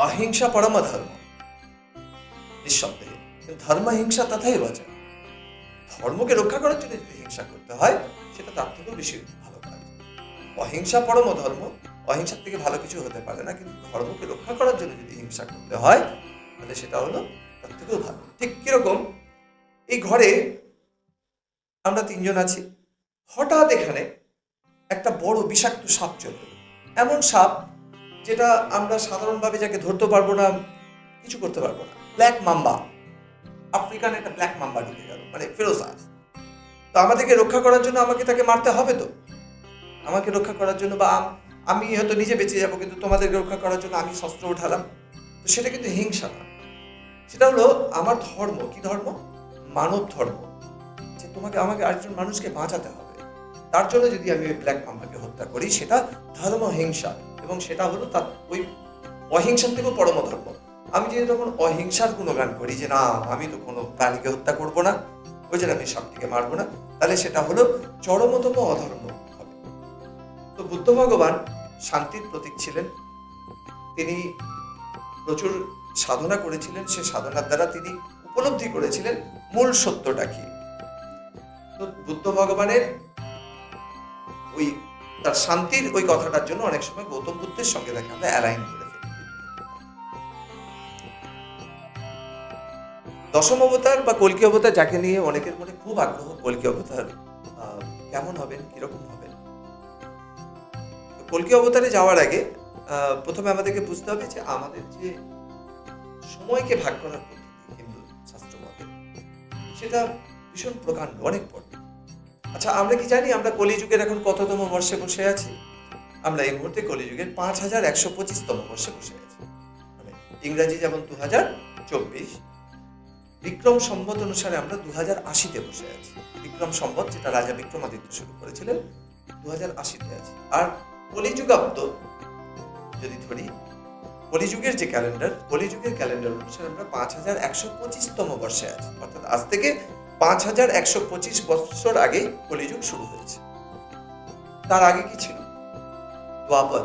অহিংসা পরম ধর্ম, নিঃসন্দেহে। ধর্ম হিংসা তথাই বাঁচা। ধর্মকে রক্ষা করার জন্য যদি হিংসা করতে হয়, সেটা তার থেকেও বেশি ভালো কাজ। অহিংসা পরম ধর্ম, অহিংসার থেকে ভালো কিছু হতে পারে না, কিন্তু ধর্মকে রক্ষা করার জন্য যদি হিংসা করতে হয়, তাহলে সেটা হলো তার থেকেও ভালো। ঠিক কিরকম, এই ঘরে আমরা 3 জন আছি, হঠাৎ এখানে একটা বড় বিষাক্ত সাপ চলে এলো। এমন সাপ যেটা আমরা সাধারণভাবে যাকে ধরতে পারবো না, কিছু করতে পারবো না। ব্ল্যাক মাম্বা, আফ্রিকান একটা ব্ল্যাক মাম্বা ঢুকে গেল, মানে ফেরোসাস। তো আমাদেরকে রক্ষা করার জন্য আমাকে তাকে মারতে হবে। তো আমাকে রক্ষা করার জন্য, বা আমি হয়তো নিজে বেঁচে যাবো, কিন্তু তোমাদেরকে রক্ষা করার জন্য আমি শস্ত্র উঠালাম, তো সেটা কিন্তু হিংসা না। সেটা হলো আমার ধর্ম। কি ধর্ম? মানব ধর্ম, যে তোমাকে আমাকে আরেকজন মানুষকে বাঁচাতে হবে। তার জন্য যদি আমি ওই ব্ল্যাক মাম্বাকে হত্যা করি, সেটা ধর্ম হিংসা, এবং সেটা হলো তার ওই অহিংসার থেকেও পরম ধর্ম। আমি যদি তখন অহিংসার গুণগান করি যে না, আমি তো কোনো প্রাণীকে হত্যা করবো না, ওই জন্য আমি সাপটিকে মারবো না, তাহলে সেটা হলো চরমতম অধর্ম হবে। তো বুদ্ধ ভগবান শান্তির প্রতীক ছিলেন। তিনি প্রচুর সাধনা করেছিলেন, সে সাধনার দ্বারা তিনি উপলব্ধি করেছিলেন মূল সত্যটা কি। তো বুদ্ধ ভগবানের ওই তার শান্তির ওই কথাটার জন্য অনেক সময় গৌতম বুদ্ধের সঙ্গে তাকে আমরা অ্যালাইন করে ফেলি। দশম অবতার বা কল্কি অবতার, যাকে নিয়ে অনেকের মনে খুব আগ্রহ, কল্কি অবতার কেমন হবেন, কিরকম হবেন। কল্কি অবতারে যাওয়ার আগে প্রথমে আমাদেরকে বুঝতে হবে যে আমাদের যে সময়কে ভাগ করার পদ্ধতি হিন্দু শাস্ত্র মতে, সেটা ভীষণ প্রকাণ্ড, অনেক বড়। আচ্ছা, আমরা কি জানি আমরা কলিযুগের এখন কততম বর্ষে বসে আছি? আমরা এই মুহূর্তে কলিযুগের 5125তম বর্ষে বসে আছি। মানে ইংরাজি যেমন 2024, বিক্রম সম্বত অনুসারে আমরা 2080-তে বসে আছি। বিক্রম সম্বত, যেটা রাজা বিক্রমাদিত্য শুরু করেছিলেন, 2080-তে আছি। আর কলিযুগাব্দ যদি ধরি, কলিযুগের যে ক্যালেন্ডার, কলিযুগের ক্যালেন্ডার অনুসারে আমরা 5125তম বর্ষে আছি। অর্থাৎ আজ থেকে 5125 বছর আগে কলিযুগ শুরু হয়েছে। তার আগে কি ছিল? দ্বাপর।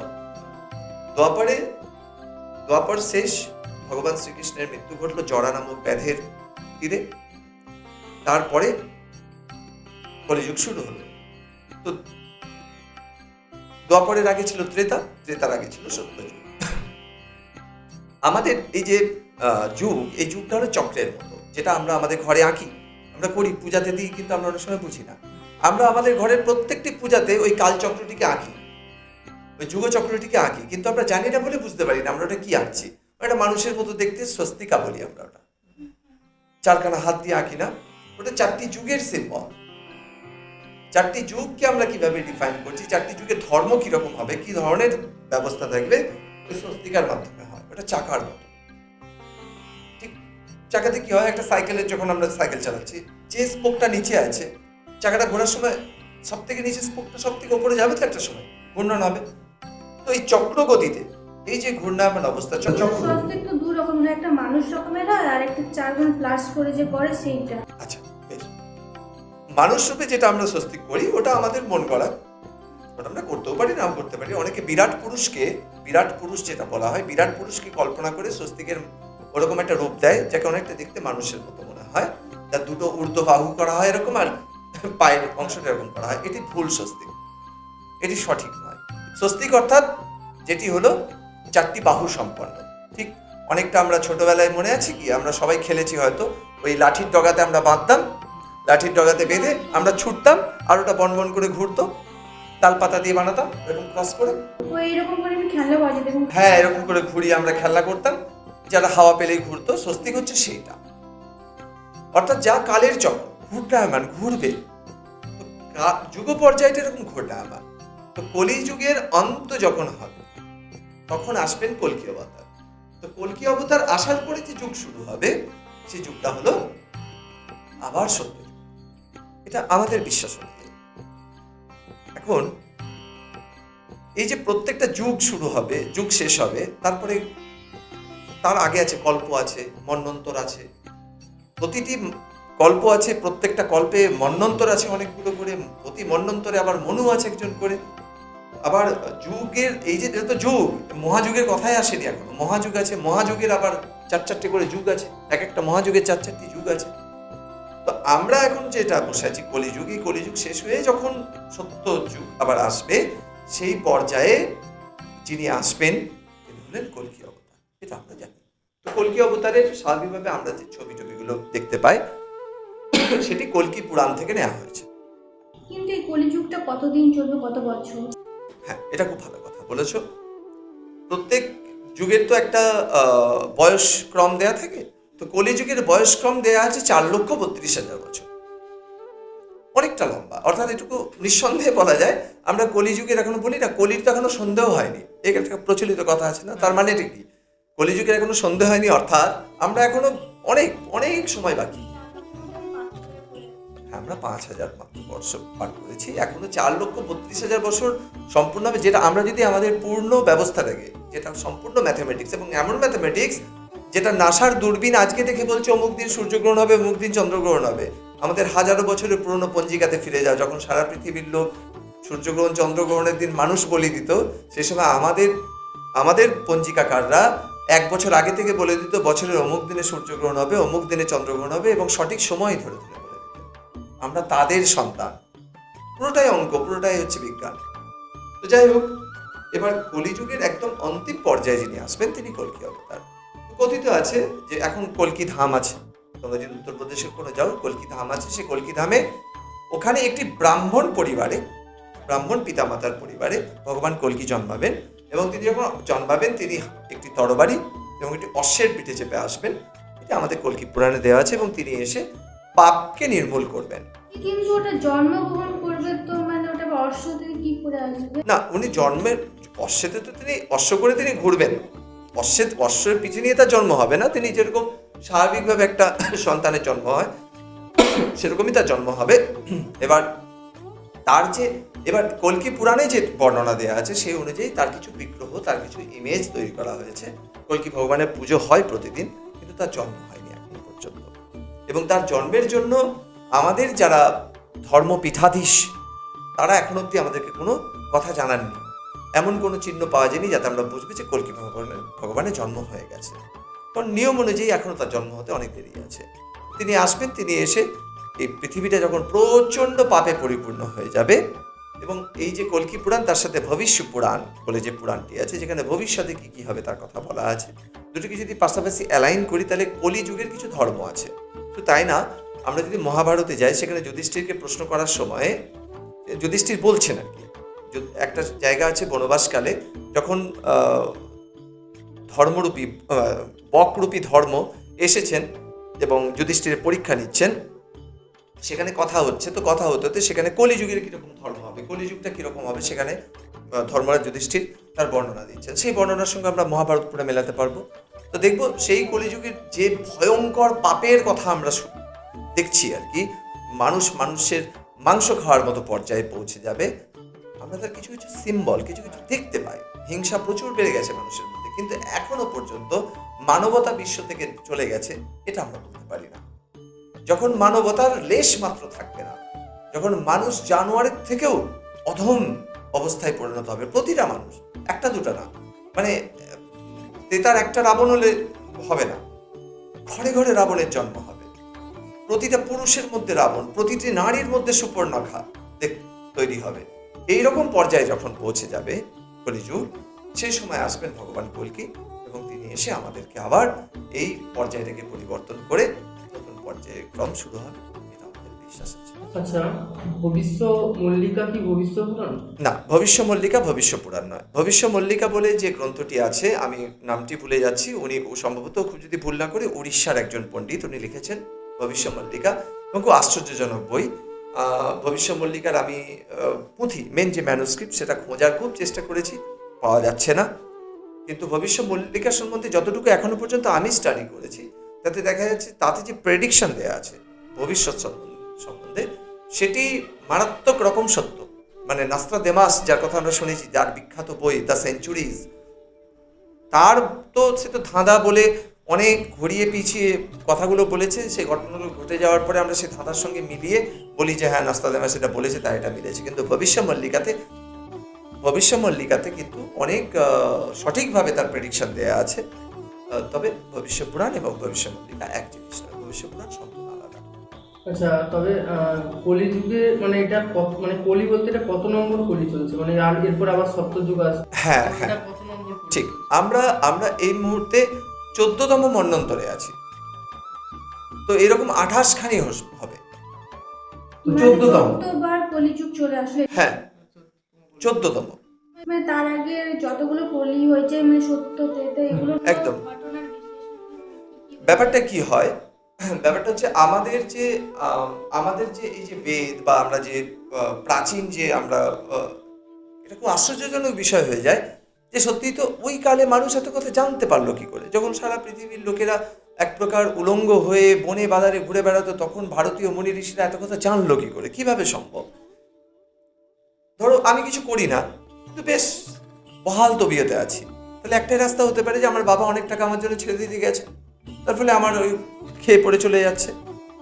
দ্বাপর শেষ, ভগবান শ্রীকৃষ্ণের মৃত্যু ঘটলো জরা নামক ব্যাধের তীরে। তারপরে কলিযুগ শুরু হলো। তো দ্বাপরের আগে ছিল ত্রেতা, ত্রেতার আগে ছিল সত্যযুগ। আমাদের এই যে যুগ, এই যুগটা হলো চক্রের মতো, যেটা আমরা আমাদের ঘরে আঁকি, আমরা করি, পূজাতে দিই, কিন্তু আমরা অনেক সময় বুঝি না। আমরা আমাদের ঘরের প্রত্যেকটি পূজাতে ওই কালচক্রটিকে আঁকি, ওই যুগচক্রটিকে আঁকি, কিন্তু আমরা জানি না বলে বুঝতে পারি না আমরা ওটা কি আঁকছি। একটা মানুষের মতো দেখতে, স্বস্তিকা বলি আমরা ওটা, চারখানা হাত দিয়ে আঁকি না, ওটা 4টি যুগের সিম্বল। 4টি যুগকে আমরা কিভাবে ডিফাইন করছি, 4টি যুগের ধর্ম কিরকম হবে, কি ধরনের ব্যবস্থা থাকবে, ওই স্বস্তিকার মাধ্যমে হয়। ওটা চাকার মতো। ঠিক চাকাতে কি হয়, একটা সাইকেলের, যখন আমরা সাইকেল চালাচ্ছি, যে স্পোকটা নিচে আছে, চাকাটা ঘোরার সময় সব থেকে নিচে স্পোকটা সব থেকে উপরে যাবে, তো একটা সময় ঘূর্ণন হবে। তো এই চক্র গতিতে এই যে ঘূর্ণায়মান অবস্থা, স্বস্তিক তো দু রকম হয়, একটা মানুষ রকমের হয়, আর একটা 4 জন প্লাস করে যে করে সেইটা। আচ্ছা, বেশ। মানুষ রূপে যেটা আমরা স্বস্তিক করি, ওটা আমাদের মন গড়া, ওটা আমরা করতেও পারি, নাও করতে পারি। অনেকে বিরাট পুরুষ যেটা বলা হয়, বিরাট পুরুষকে কল্পনা করে স্বস্তিকের ওরকম একটা রূপ দেয়, যাকে অনেকটা দেখতে মানুষের মতো মনে হয়, তার দুটো ঊর্ধ্ব বাহু করা হয় এরকম, আর পায়ের অংশটা এরকম করা হয়। এটি ভুল স্বস্তিক, এটি সঠিক নয়। স্বস্তিক অর্থাৎ যেটি হলো 4টি বাহু সম্পন্ন। ঠিক অনেকটা আমরা ছোটবেলায় মনে আছে কি, আমরা সবাই খেলেছি হয়তো, ওই লাঠির ডগাতে আমরা বাঁধতাম, লাঠির ডগাতে বেঁধে আমরা ছুটতাম, আর ওটা বন করে ঘুরতো, তাল পাতা দিয়ে বানাতাম এরকম ক্রস করে। ওই এরকম করে আমি খেলনা বাজি দেখুন। হ্যাঁ, এরকম করে ঘুরিয়ে আমরা খেলা করতাম, যারা হাওয়া পেলেই ঘুরতো। স্বস্তিক হচ্ছে সেইটা, অর্থাৎ যা কালের চক্র, ঘূর্ণায়মান, ঘুরবে। যুগ পর্যায়টা এরকম ঘূর্ণায়মান। তো কলি যুগের অন্ত যখন হবে, তখন আসবেন কল্কি অবতার। তো কল্কি অবতার আসার পরে যে যুগ শুরু হবে, সেই যুগটা হলো আবার সত্যযুগ। এটা আমাদের বিশ্বাস অনুযায়ী। এখন এই যে প্রত্যেকটা যুগ শুরু হবে, যুগ শেষ হবে, তারপরে তার আগে আছে কল্প, আছে মন্বন্তর, আছে প্রতিটি কল্প আছে, প্রত্যেকটা কল্পে মন্বন্তর আছে অনেকগুলো করে, প্রতি মন্বন্তরে আবার মনু আছে একজন করে। আবার যুগের এই যে তো যুগ, মহাযুগের কথাই আসেনি এখনো। মহাযুগ আছে, মহাযুগের আবার 4-4টে করে যুগ আছে, এক একটা মহাযুগের 4-4টি যুগ আছে। তো আমরা এখন যেটা বসে আছি কলিযুগ, এই কলিযুগ শেষ হয়ে যখন সত্য যুগ আবার আসবে, সেই পর্যায়ে যিনি আসবেন তিনি হলেন কল্কি অবতার, এটা আমরা জানি। তো কল্কি অবতারের স্বাভাবিকভাবে আমরা যে ছবিগুলো দেখতে পাই সেটি কল্কি পুরাণ থেকে নেওয়া হয়েছে। কিন্তু এই কলিযুগটা কতদিন চলবে, কত বছর? হ্যাঁ, এটা খুব ভালো কথা বলেছো। প্রত্যেক যুগের তো একটা বয়সক্রম দেয়া থাকে। তো কলিযুগের বয়সক্রম দেয়া আছে 4,32,000 বছর, অনেকটা লম্বা। অর্থাৎ এটুকু নিঃসন্দেহে বলা যায়, আমরা কলিযুগের এখনো বলি না, কলির তো এখনো সন্দেহ হয়নি, এই একটা প্রচলিত কথা আছে না, তার মানে এটা কি? কলিযুগের এখনো সন্দেহ হয়নি, অর্থাৎ আমরা এখনো অনেক অনেক সময় বাকি। আমরা 5,000 মাত্র বর্ষ পার করেছি, এখনো 4,32,000 বছর সম্পূর্ণ হবে। যেটা আমরা যদি আমাদের পূর্ণ ব্যবস্থাটাকে, যেটা সম্পূর্ণ ম্যাথামেটিক্স, এবং এমন ম্যাথামেটিক্স যেটা নাসার দূরবীন আজকে দেখে বলছে অমুক দিন সূর্যগ্রহণ হবে, অমুক দিন চন্দ্রগ্রহণ হবে, আমাদের হাজারো বছরের পুরনো পঞ্জিকাতে ফিরে যাও, যখন সারা পৃথিবীর লোক সূর্যগ্রহণ চন্দ্রগ্রহণের দিন মানুষ বলি দিত, সেই সময় আমাদের পঞ্জিকাকাররা 1 বছর আগে থেকে বলে দিত বছরের অমুক দিনে সূর্যগ্রহণ হবে, অমুক দিনে চন্দ্রগ্রহণ হবে, এবং সঠিক সময় ধরে ধরে বলে দিত। আমরা তাদের সন্তান, পুরোটাই অঙ্ক, পুরোটাই হচ্ছে বিজ্ঞান। তো যাই হোক, এবার কলিযুগের একদম অন্তিম পর্যায়ে যিনি আসবেন তিনি কল্কি অবতার। কথিত আছে যে এখন কল্কি ধাম আছে, তোমরা যদি উত্তরপ্রদেশের কোনো যাও, কল্কি ধাম আছে। সে কল্কি ধামে ওখানে একটি ব্রাহ্মণ পরিবারে, ব্রাহ্মণ পিতামাতার পরিবারে ভগবান কল্কি জন্মাবেন, এবং তিনি যখন জন্মাবেন তিনি একটি তরবারি এবং একটি অশ্বের পিঠে চেপে আসবেন, এটা আমাদের কল্কি পুরাণে দেওয়া আছে, এবং তিনি এসে পাপকে নির্মূল করবেন। কিন্তু ওটা জন্মগ্রহণ করবে, তো মানে ওটা অর্শ থেকে কি করে আসবে? না, উনি জন্মের অশ্বেতে তো তিনি অশ্ব করে তিনি ঘুরবেন, অশ্বের পিঠে নিয়ে তার জন্ম হবে না। তিনি যেরকম স্বাভাবিকভাবে একটা সন্তানের জন্ম হয় সেরকমই তার জন্ম হবে। এবার কল্কি পুরাণে যে বর্ণনা দেওয়া আছে সেই অনুযায়ী তার কিছু বিগ্রহ, তার কিছু ইমেজ তৈরি করা হয়েছে। কল্কি ভগবানের পুজো হয় প্রতিদিন, কিন্তু তার জন্ম হয়নি এখনো পর্যন্ত। এবং তার জন্মের জন্য আমাদের যারা ধর্মপীঠাধীশ তারা এখন অব্দি আমাদেরকে কোনো কথা জানাননি, এমন কোনো চিহ্ন পাওয়া যায়নি যাতে আমরা বুঝবো যে কল্কি ভগবানের জন্ম হয়ে গেছে। কারণ নিয়ম অনুযায়ী এখনো তার জন্ম হতে অনেক দেরি আছে। তিনি আসবেন, তিনি এসে এই পৃথিবীটা যখন প্রচণ্ড পাপে পরিপূর্ণ হয়ে যাবে, এবং এই যে কল্কি পুরাণ তার সাথে ভবিষ্য পুরাণ বলে যে পুরাণটি আছে, যেখানে ভবিষ্যতে কি কি হবে তার কথা বলা আছে, দুটোকে যদি পাশাপাশি অ্যালাইন করি তাহলে কলিযুগের কিছু ধর্ম আছে। তো তাই না, আমরা যদি মহাভারতে যাই, সেখানে যুধিষ্ঠিরকে প্রশ্ন করার সময় যুধিষ্ঠির বলছেন আর কি, একটা জায়গা আছে বনবাসকালে যখন ধর্মরূপী বকরূপী ধর্ম এসেছেন এবং যুধিষ্ঠিরের পরীক্ষা নিচ্ছেন, সেখানে কথা হচ্ছে। তো কথা হতে হতে সেখানে কলিযুগের কীরকম ধর্ম হবে, কলিযুগটা কীরকম হবে, সেখানে ধর্মরাজ যুধিষ্ঠির তার বর্ণনা দিচ্ছেন। সেই বর্ণনার সঙ্গে আমরা মহাভারত পুরো মেলাতে পারবো। তো দেখবো সেই কলিযুগের যে ভয়ঙ্কর পাপের কথা আমরা দেখছি আর কি, মানুষের মাংস খাওয়ার মতো পর্যায়ে পৌঁছে যাবে। আমরা তার কিছু কিছু সিম্বল, কিছু কিছু দেখতে পাই। হিংসা প্রচুর বেড়ে গেছে মানুষের মধ্যে, কিন্তু এখনো পর্যন্ত মানবতা বিশ্ব থেকে চলে গেছে এটা আমরা বলতে পারি না। যখন মানবতার লেশ মাত্র থাকবে না, যখন মানুষ জানোয়ারের থেকেও অধম অবস্থায় পরিণত হবে, প্রতিটা মানুষ, একটা দুটা না, মানে তেতার একটা রাবণ হলে হবে না, ঘরে ঘরে রাবণের জন্ম হবে, প্রতিটা পুরুষের মধ্যে রাবণ, প্রতিটি নারীর মধ্যে সুপর্ণখা তৈরি হবে। এইরকম পর্যায়ে যখন পৌঁছে যাবে কলিযুগ, সেই সময় আসবেন ভগবান কল্কি, এবং তিনি এসে আমাদেরকে আবার এই পর্যায়টাকে পরিবর্তন করে নতুন পর্যায়ে ক্রম শুরু হবে, এটা আমাদের বিশ্বাস আছে। আচ্ছা, ভবিষ্য মল্লিকা কি ভবিষ্য পুরাণ? না, ভবিষ্য মল্লিকা ভবিষ্য পুরাণ নয়। ভবিষ্য মল্লিকা বলে যে গ্রন্থটি আছে, আমি নামটি ভুলে যাচ্ছি, উনি সম্ভবত, খুব যদি ভুল না করে, উড়িষ্যার একজন পণ্ডিত, উনি লিখেছেন ভবিষ্য মল্লিকা, এবং খুব আশ্চর্যজনক বই। ভবিষ্য মল্লিকার আমি পুঁথি, মেন যে ম্যানুস্ক্রিপ্ট, সেটা খোঁজার খুব চেষ্টা করেছি, পাওয়া যাচ্ছে না। কিন্তু ভবিষ্য মল্লিকা সম্বন্ধে যতটুকু এখনো পর্যন্ত আমি স্টাডি করেছি, তাতে দেখা যাচ্ছে তাতে যে প্রেডিকশন দেওয়া আছে ভবিষ্যৎ সম্বন্ধে, সেটি মারাত্মক রকম সত্য। মানে নাস্ট্রাডামাস, যার কথা আমরা শুনেছি, যার বিখ্যাত বই দ্য সেঞ্চুরিজ, তার তো সে তো ধাঁধা বলে অনেক ঘুরিয়ে পিছিয়ে কথাগুলো বলেছে। সেই ঘটনাগুলো ঘটে যাওয়ার পরে আমরা সেই ধাঁধার সঙ্গে মিলিয়ে বলি যে হ্যাঁ, নাস্ট্রাডামাস এটা বলেছে, তাই এটা মিলেছে। কিন্তু ভবিষ্য মল্লিকাতে কিন্তু অনেক সঠিকভাবে তার প্রেডিকশন দেওয়া আছে। তবে ভবিষ্য পুরাণ এবং ভবিষ্য মল্লিকা এক জিনিস না, ভবিষ্য পুরাণ সম্পূর্ণ আলাদা। আচ্ছা, তবে কলিযুগে মানে এটা মানে কলি বলতে এটা কত নম্বর কলি চলছে, মানে আর এরপর আবার সপ্তযুগ আসবে, হ্যাঁ এটা হ্যাঁ কত নম্বর কলি ঠিক। চলছে? আমরা এই মুহূর্তে 14তম মন্বন্তরে আছি। তো এরকম 28 খানি হবে। তো মানে 14তম, 14বার কলিযুগ চলে আসলে, হ্যাঁ 14তম মানে তার আগে যতগুলো কলি হয়েছে মানে সত্য তেতে এগুলো একদম। ঘটনার বিশ্লেষণ ব্যাপারটা কি হয়, ব্যাপারটা হচ্ছে আমাদের যে এই যে বেদ বা আমরা যে প্রাচীন যে আমরা এটা খুব আশ্চর্যজনক বিষয় হয়ে যায় যে সত্যিই তো ওই কালে মানুষ এত কথা জানতে পারলো কি করে, যখন সারা পৃথিবীর লোকেরা এক প্রকার উলঙ্গ হয়ে বনে বাজারে ঘুরে বেড়াতো, তখন ভারতীয় মুনি ঋষিরা এত কথা জানলো কি করে, কিভাবে সম্ভব? ধরো আমি কিছু করি না, কিন্তু বেশ বহাল তবিয়তে আছি, তাহলে একটাই রাস্তা হতে পারে যে আমার বাবা অনেক টাকা আমার জন্য ছেড়ে দিতে গেছে, তার ফলে আমার ওই খেয়ে পড়ে চলে যাচ্ছে।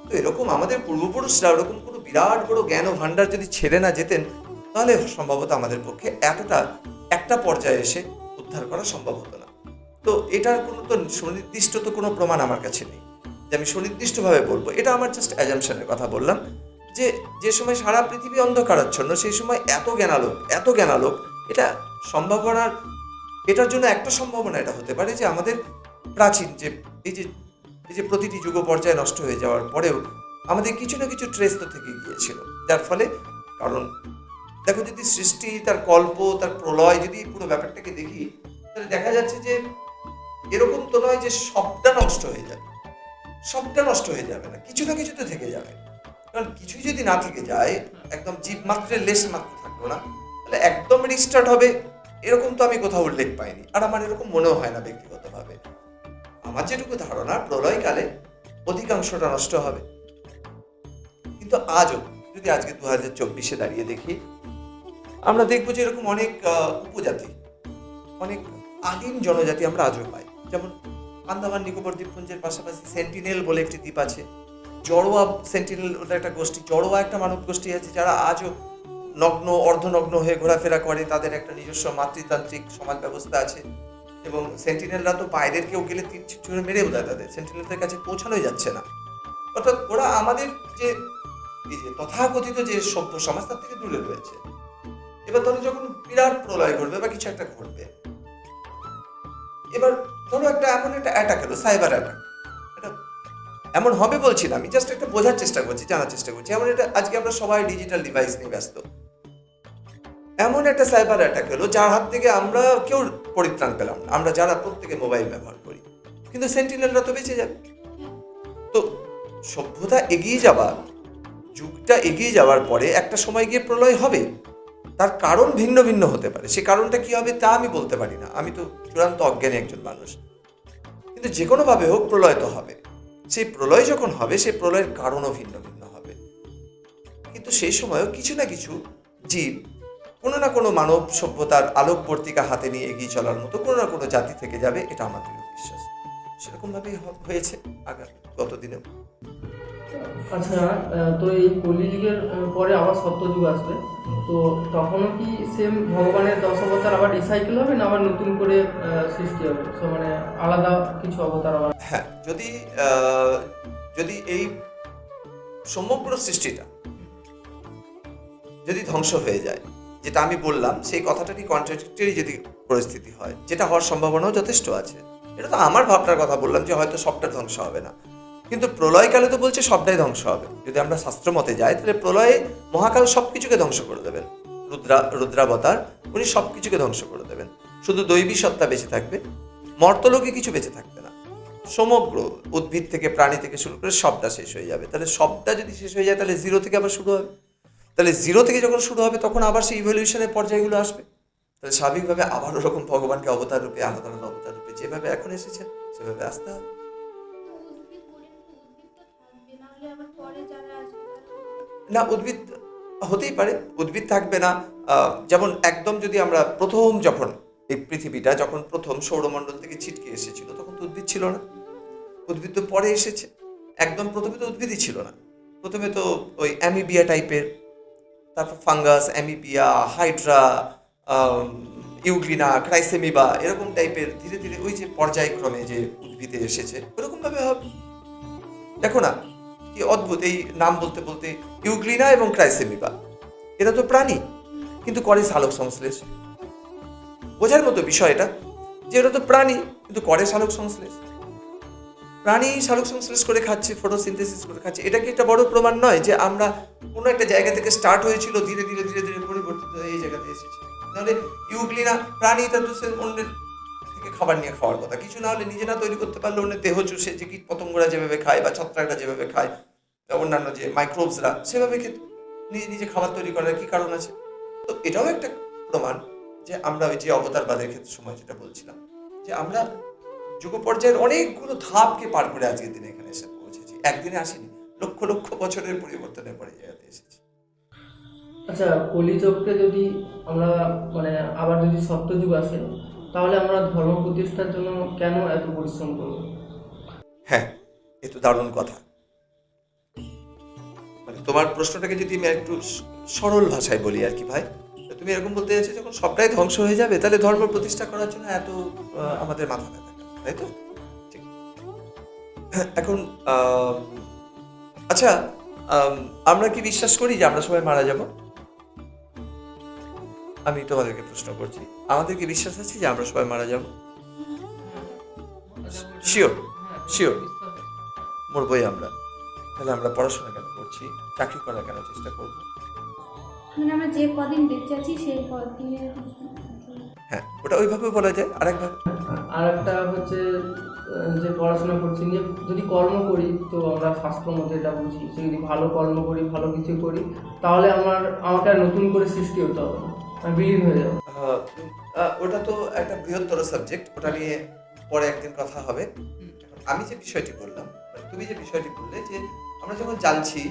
তো এরকম আমাদের পূর্বপুরুষরা ওরকম কোনো বিরাট বড় জ্ঞান ও ভাণ্ডার যদি ছেড়ে না যেতেন, তাহলে সম্ভবত আমাদের পক্ষে এতটা একটা পর্যায়ে এসে উদ্ধার করা সম্ভব হতো না। তো এটার কোনো তো সুনির্দিষ্ট তো কোনো প্রমাণ আমার কাছে নেই যে আমি সুনির্দিষ্টভাবে বলবো, এটা আমার জাস্ট অ্যাজাম্পশনের কথা বললাম যে যে সময় সারা পৃথিবী অন্ধকারাচ্ছন্ন, সেই সময় এত জ্ঞানালোক, এটা সম্ভাবনার, এটার জন্য একটা সম্ভাবনা এটা হতে পারে যে আমাদের প্রাচীন যে এই যে এই যে প্রতিটি যুগ পর্যায়ে নষ্ট হয়ে যাওয়ার পরেও আমাদের কিছু না কিছু ট্রেস তো থেকে গিয়েছিল, যার ফলে, কারণ দেখো যদি সৃষ্টি, তার কল্প, তার প্রলয়, যদি পুরো ব্যাপারটাকে দেখি, তাহলে দেখা যাচ্ছে যে এরকম তো নয় যে সবটা নষ্ট হয়ে যাবে, সবটা নষ্ট হয়ে যাবে না, কিছু না কিছু তো থেকে যাবে। কারণ কিছুই যদি না থেকে যায়, একদম জীব মাত্রের লেশ মাত্র থাকলো না, তাহলে একদম রিস্টার্ট হবে এরকম তো আমি কোথাও উল্লেখ পাইনি, আর আমার এরকম মনেও হয় না ব্যক্তিগতভাবে। আমার যেটুকু ধারণা, প্রলয়কালে অধিকাংশটা নষ্ট হবে। কিন্তু আজও যদি আজকে 2024-এ দাঁড়িয়ে দেখি, আমরা দেখবো যে এরকম অনেক উপজাতি, অনেক আদিম জনজাতি আমরা আজও পাই। যেমন আন্দামান নিকোবর দ্বীপপুঞ্জের পাশাপাশি সেন্টিনেল বলে একটি দ্বীপ আছে, জড়োয়া সেন্টিনেল ওদের একটা গোষ্ঠী, জড়োয়া একটা মানব গোষ্ঠী আছে, যারা আজও নগ্ন অর্ধনগ্ন হয়ে ঘোরাফেরা করে, তাদের একটা নিজস্ব মাতৃতান্ত্রিক সমাজ ব্যবস্থা আছে। এবং সেন্টিনেলরা তো বাইরের কেউ গেলে তীর ছুঁড়ে মেরেও দেয়, তাদের সেন্টিনেলদের কাছে পৌঁছানোই যাচ্ছে না। অর্থাৎ ওরা আমাদের যে এই যে তথাকথিত যে সভ্য সমাজ, তার থেকে দূরে রয়েছে। এবার ধরো যখন বিরাট প্রলয় ঘটবে বা কিছু একটা ঘটবে, এবার ধরো এমন একটা অ্যাটাক এলো, সাইবার অ্যাটাক, এটা এমন হবে বলছি না, আমি জাস্ট একটা বোঝার চেষ্টা করছি, জানার চেষ্টা করছি। এমন এটা, আজকে আমরা সবাই ডিজিটাল ডিভাইস নিয়ে ব্যস্ত, এমন একটা সাইবার অ্যাটাক হলো যার হাত থেকে আমরা কেউ পরিত্রাণ পেলাম না, আমরা যারা প্রত্যেকে মোবাইল ব্যবহার করি, কিন্তু সেন্টিনেলরা তো বেঁচে যাবে। তো সভ্যতা এগিয়ে যাওয়ার, যুগটা এগিয়ে যাওয়ার পরে একটা সময় গিয়ে প্রলয় হবে, তার কারণ ভিন্ন ভিন্ন হতে পারে, সে কারণটা কি হবে তা আমি বলতে পারি না, আমি তো চূড়ান্ত অজ্ঞানী একজন মানুষ। কিন্তু যে কোনোভাবে হোক প্রলয় তো হবে, সেই প্রলয় যখন হবে, সেই প্রলয়ের কারণও ভিন্ন ভিন্ন হবে। কিন্তু সেই সময়ও কিছু না কিছু জীব, কোনো না কোনো মানব সভ্যতার আলোকবর্তিকা হাতে নিয়ে এগিয়ে চলার মতো কোনো না কোনো জাতি থেকে যাবে, এটা আমার দৃঢ় বিশ্বাস। সেরকমভাবেই হয়েছে গত দিনেও। আচ্ছা, তো এই কলিযুগের পরে আবার সত্যযুগ আসবে, তো তখনও কি সেম ভগবানের 10 অবতার আবার রিসাইকেল হবে, না আবার নতুন করে সৃষ্টি হবে, তো মানে আলাদা কিছু অবতার আবার? হ্যাঁ, যদি এই সমগ্র সৃষ্টিটা যদি ধ্বংস হয়ে যায়, যেটা আমি বললাম, সেই কথাটারই কন্ট্রাডিক্টরি যদি পরিস্থিতি হয়, যেটা হওয়ার সম্ভাবনাও যথেষ্ট আছে, এটা তো আমার ভাবনার কথা বললাম যে হয়তো সবটা ধ্বংস হবে না, কিন্তু প্রলয়কালে তো বলছে সবটাই ধ্বংস হবে। যদি আমরা শাস্ত্র মতে যাই, তাহলে প্রলয়ে মহাকাল সবকিছুকে ধ্বংস করে দেবেন, রুদ্রাবতার উনি সবকিছুকে ধ্বংস করে দেবেন, শুধু দৈবী সত্তা বেঁচে থাকবে, মর্তলোকে কিছু বেঁচে থাকবে না, সমগ্র উদ্ভিদ থেকে প্রাণী থেকে শুরু করে সবটা শেষ হয়ে যাবে। তাহলে সবটা যদি শেষ হয়ে যায়, তাহলে জিরো থেকে আবার শুরু হবে, তাহলে জিরো থেকে যখন শুরু হবে, তখন আবার সেই ইভলিউশনের পর্যায়গুলো আসবে, তাহলে স্বাভাবিকভাবে আবার ওরকম ভগবানকে অবতার রূপে, আলাদা আলাদা অবতার রূপে যেভাবে এখন এসেছেন সেভাবে আসতে হবে। উদ্ভিদ বলেন তো, উদ্ভিদ তো থাকবে, না হলে আবার পরে যারা আসবে না, উদ্ভিদ হতেই পারে, উদ্ভিদ থাকবে না। যেমন একদম যদি আমরা যখন এই পৃথিবীটা যখন প্রথম সৌরমণ্ডল থেকে ছিটকে এসেছিল, তখন তো উদ্ভিদ ছিল না, উদ্ভিদ তো পরে এসেছে। একদম প্রথমে তো উদ্ভিদই ছিল না, প্রথমে তো ওই অ্যামিবিয়া টাইপের, তারপর ফাঙ্গাস, অ্যামিবিয়া, হাইড্রা, ইউগ্লিনা, ক্রাইসেমিবা, এরকম টাইপের ধীরে ধীরে ওই যে পর্যায়ক্রমে যে উদ্ভিদে এসেছে, ওরকমভাবে হবে। দেখো না, কি অদ্ভুত এই নাম বলতে বলতে, ইউগ্লিনা এবং ক্রাইসেমিবা, এরা তো প্রাণী কিন্তু করে সালোক সংশ্লেষ। বোঝার মতো বিষয় এটা, যে এরা তো প্রাণী কিন্তু করে সালোক সংশ্লেষ। প্রাণী সালোক সংশ্লেষ করে খাচ্ছে, ফটোসিনথেসিস করে খাচ্ছে। এটা কি একটা বড় প্রমাণ নয় যে আমরা কোনো একটা জায়গা থেকে স্টার্ট হয়েছিল, ধীরে ধীরে ধীরে ধীরে পরিবর্তিত হয়ে এই জায়গাতে এসেছি? তাহলে ইউগ্লিনা প্রাণী, তার তো সে অন্যের থেকে খাবার নিয়ে খাওয়ার কথা। কিছু না হলে নিজে না তৈরি করতে পারলে অন্যের দেহ চুষে, যে কীট পতঙ্গরা যেভাবে খায় বা ছত্রাকরা যেভাবে খায়, অন্যান্য যে মাইক্রোবসরা সেভাবে খেত, নিজে নিজে খাবার তৈরি করার কি কারণ আছে? তো এটাও একটা প্রমাণ যে আমরা ওই যে অবতারবাদের ক্ষেত্রে সময় যেটা বলছিলাম, যে আমরা যুগ পর্যায়ের অনেকগুলো ধাপকে পার করে আজকের দিনে এখানে এসে পৌঁছেছি। একদিনে আসেনি, লক্ষ লক্ষ বছরের পরিবর্তনের পরে জায়গাতে এসেছি। আচ্ছা, কলিযুগকে যদি আমরা মানে আবার যদি সত্যযুগ আসে, তাহলে আমরা ধর্ম প্রতিষ্ঠার জন্য কেন এত পরিশ্রম করব? হ্যাঁ, এ তো দারুণ কথা। মানে তোমার প্রশ্নটাকে যদি আমি একটু সরল ভাষায় বলি আর কি ভাই, তুমি এরকম বলতে চাইছো যখন সবটাই ধ্বংস হয়ে যাবে তাহলে ধর্ম প্রতিষ্ঠা করার জন্য এত আমাদের মাথা ব্যথা, তাই তো? ঠিক। এখন আচ্ছা, আমরা কি বিশ্বাস করি যে আমরা সবাই মারা যাব? আমি তোমাদেরকে প্রশ্ন করছি, আমাদের কি বিশ্বাস আছে যে আমরা সবাই মারা যাব? শিওর? শিওর মরবই আমরা। তাহলে আমরা পড়াশোনা কেন করছি, চাকরি করার কেন চেষ্টা করব? মানে আমরা যে কদিন বেঁচে আছি সেই কদিনে হ্যাঁ, ওটা ওইভাবে বলা যায়। আরেকভাবে, আর একটা হচ্ছে যে পড়াশোনা করছি, যে যদি কর্ম করি, তো আমরা শাস্ত্র মধ্যে এটা বুঝি যে যদি ভালো কর্ম করি, ভালো কিছু করি, তাহলে আমাকে আর নতুন করে সৃষ্টি হতে হবে না, আমি বিলীন হয়ে যাবো। ওটা তো একটা বৃহত্তর সাবজেক্ট, ওটা নিয়ে পরে একদিন কথা হবে। এখন আমি যে বিষয়টি বললাম, মানে তুমি যে বিষয়টি বললে, যে আমরা যখন জানছি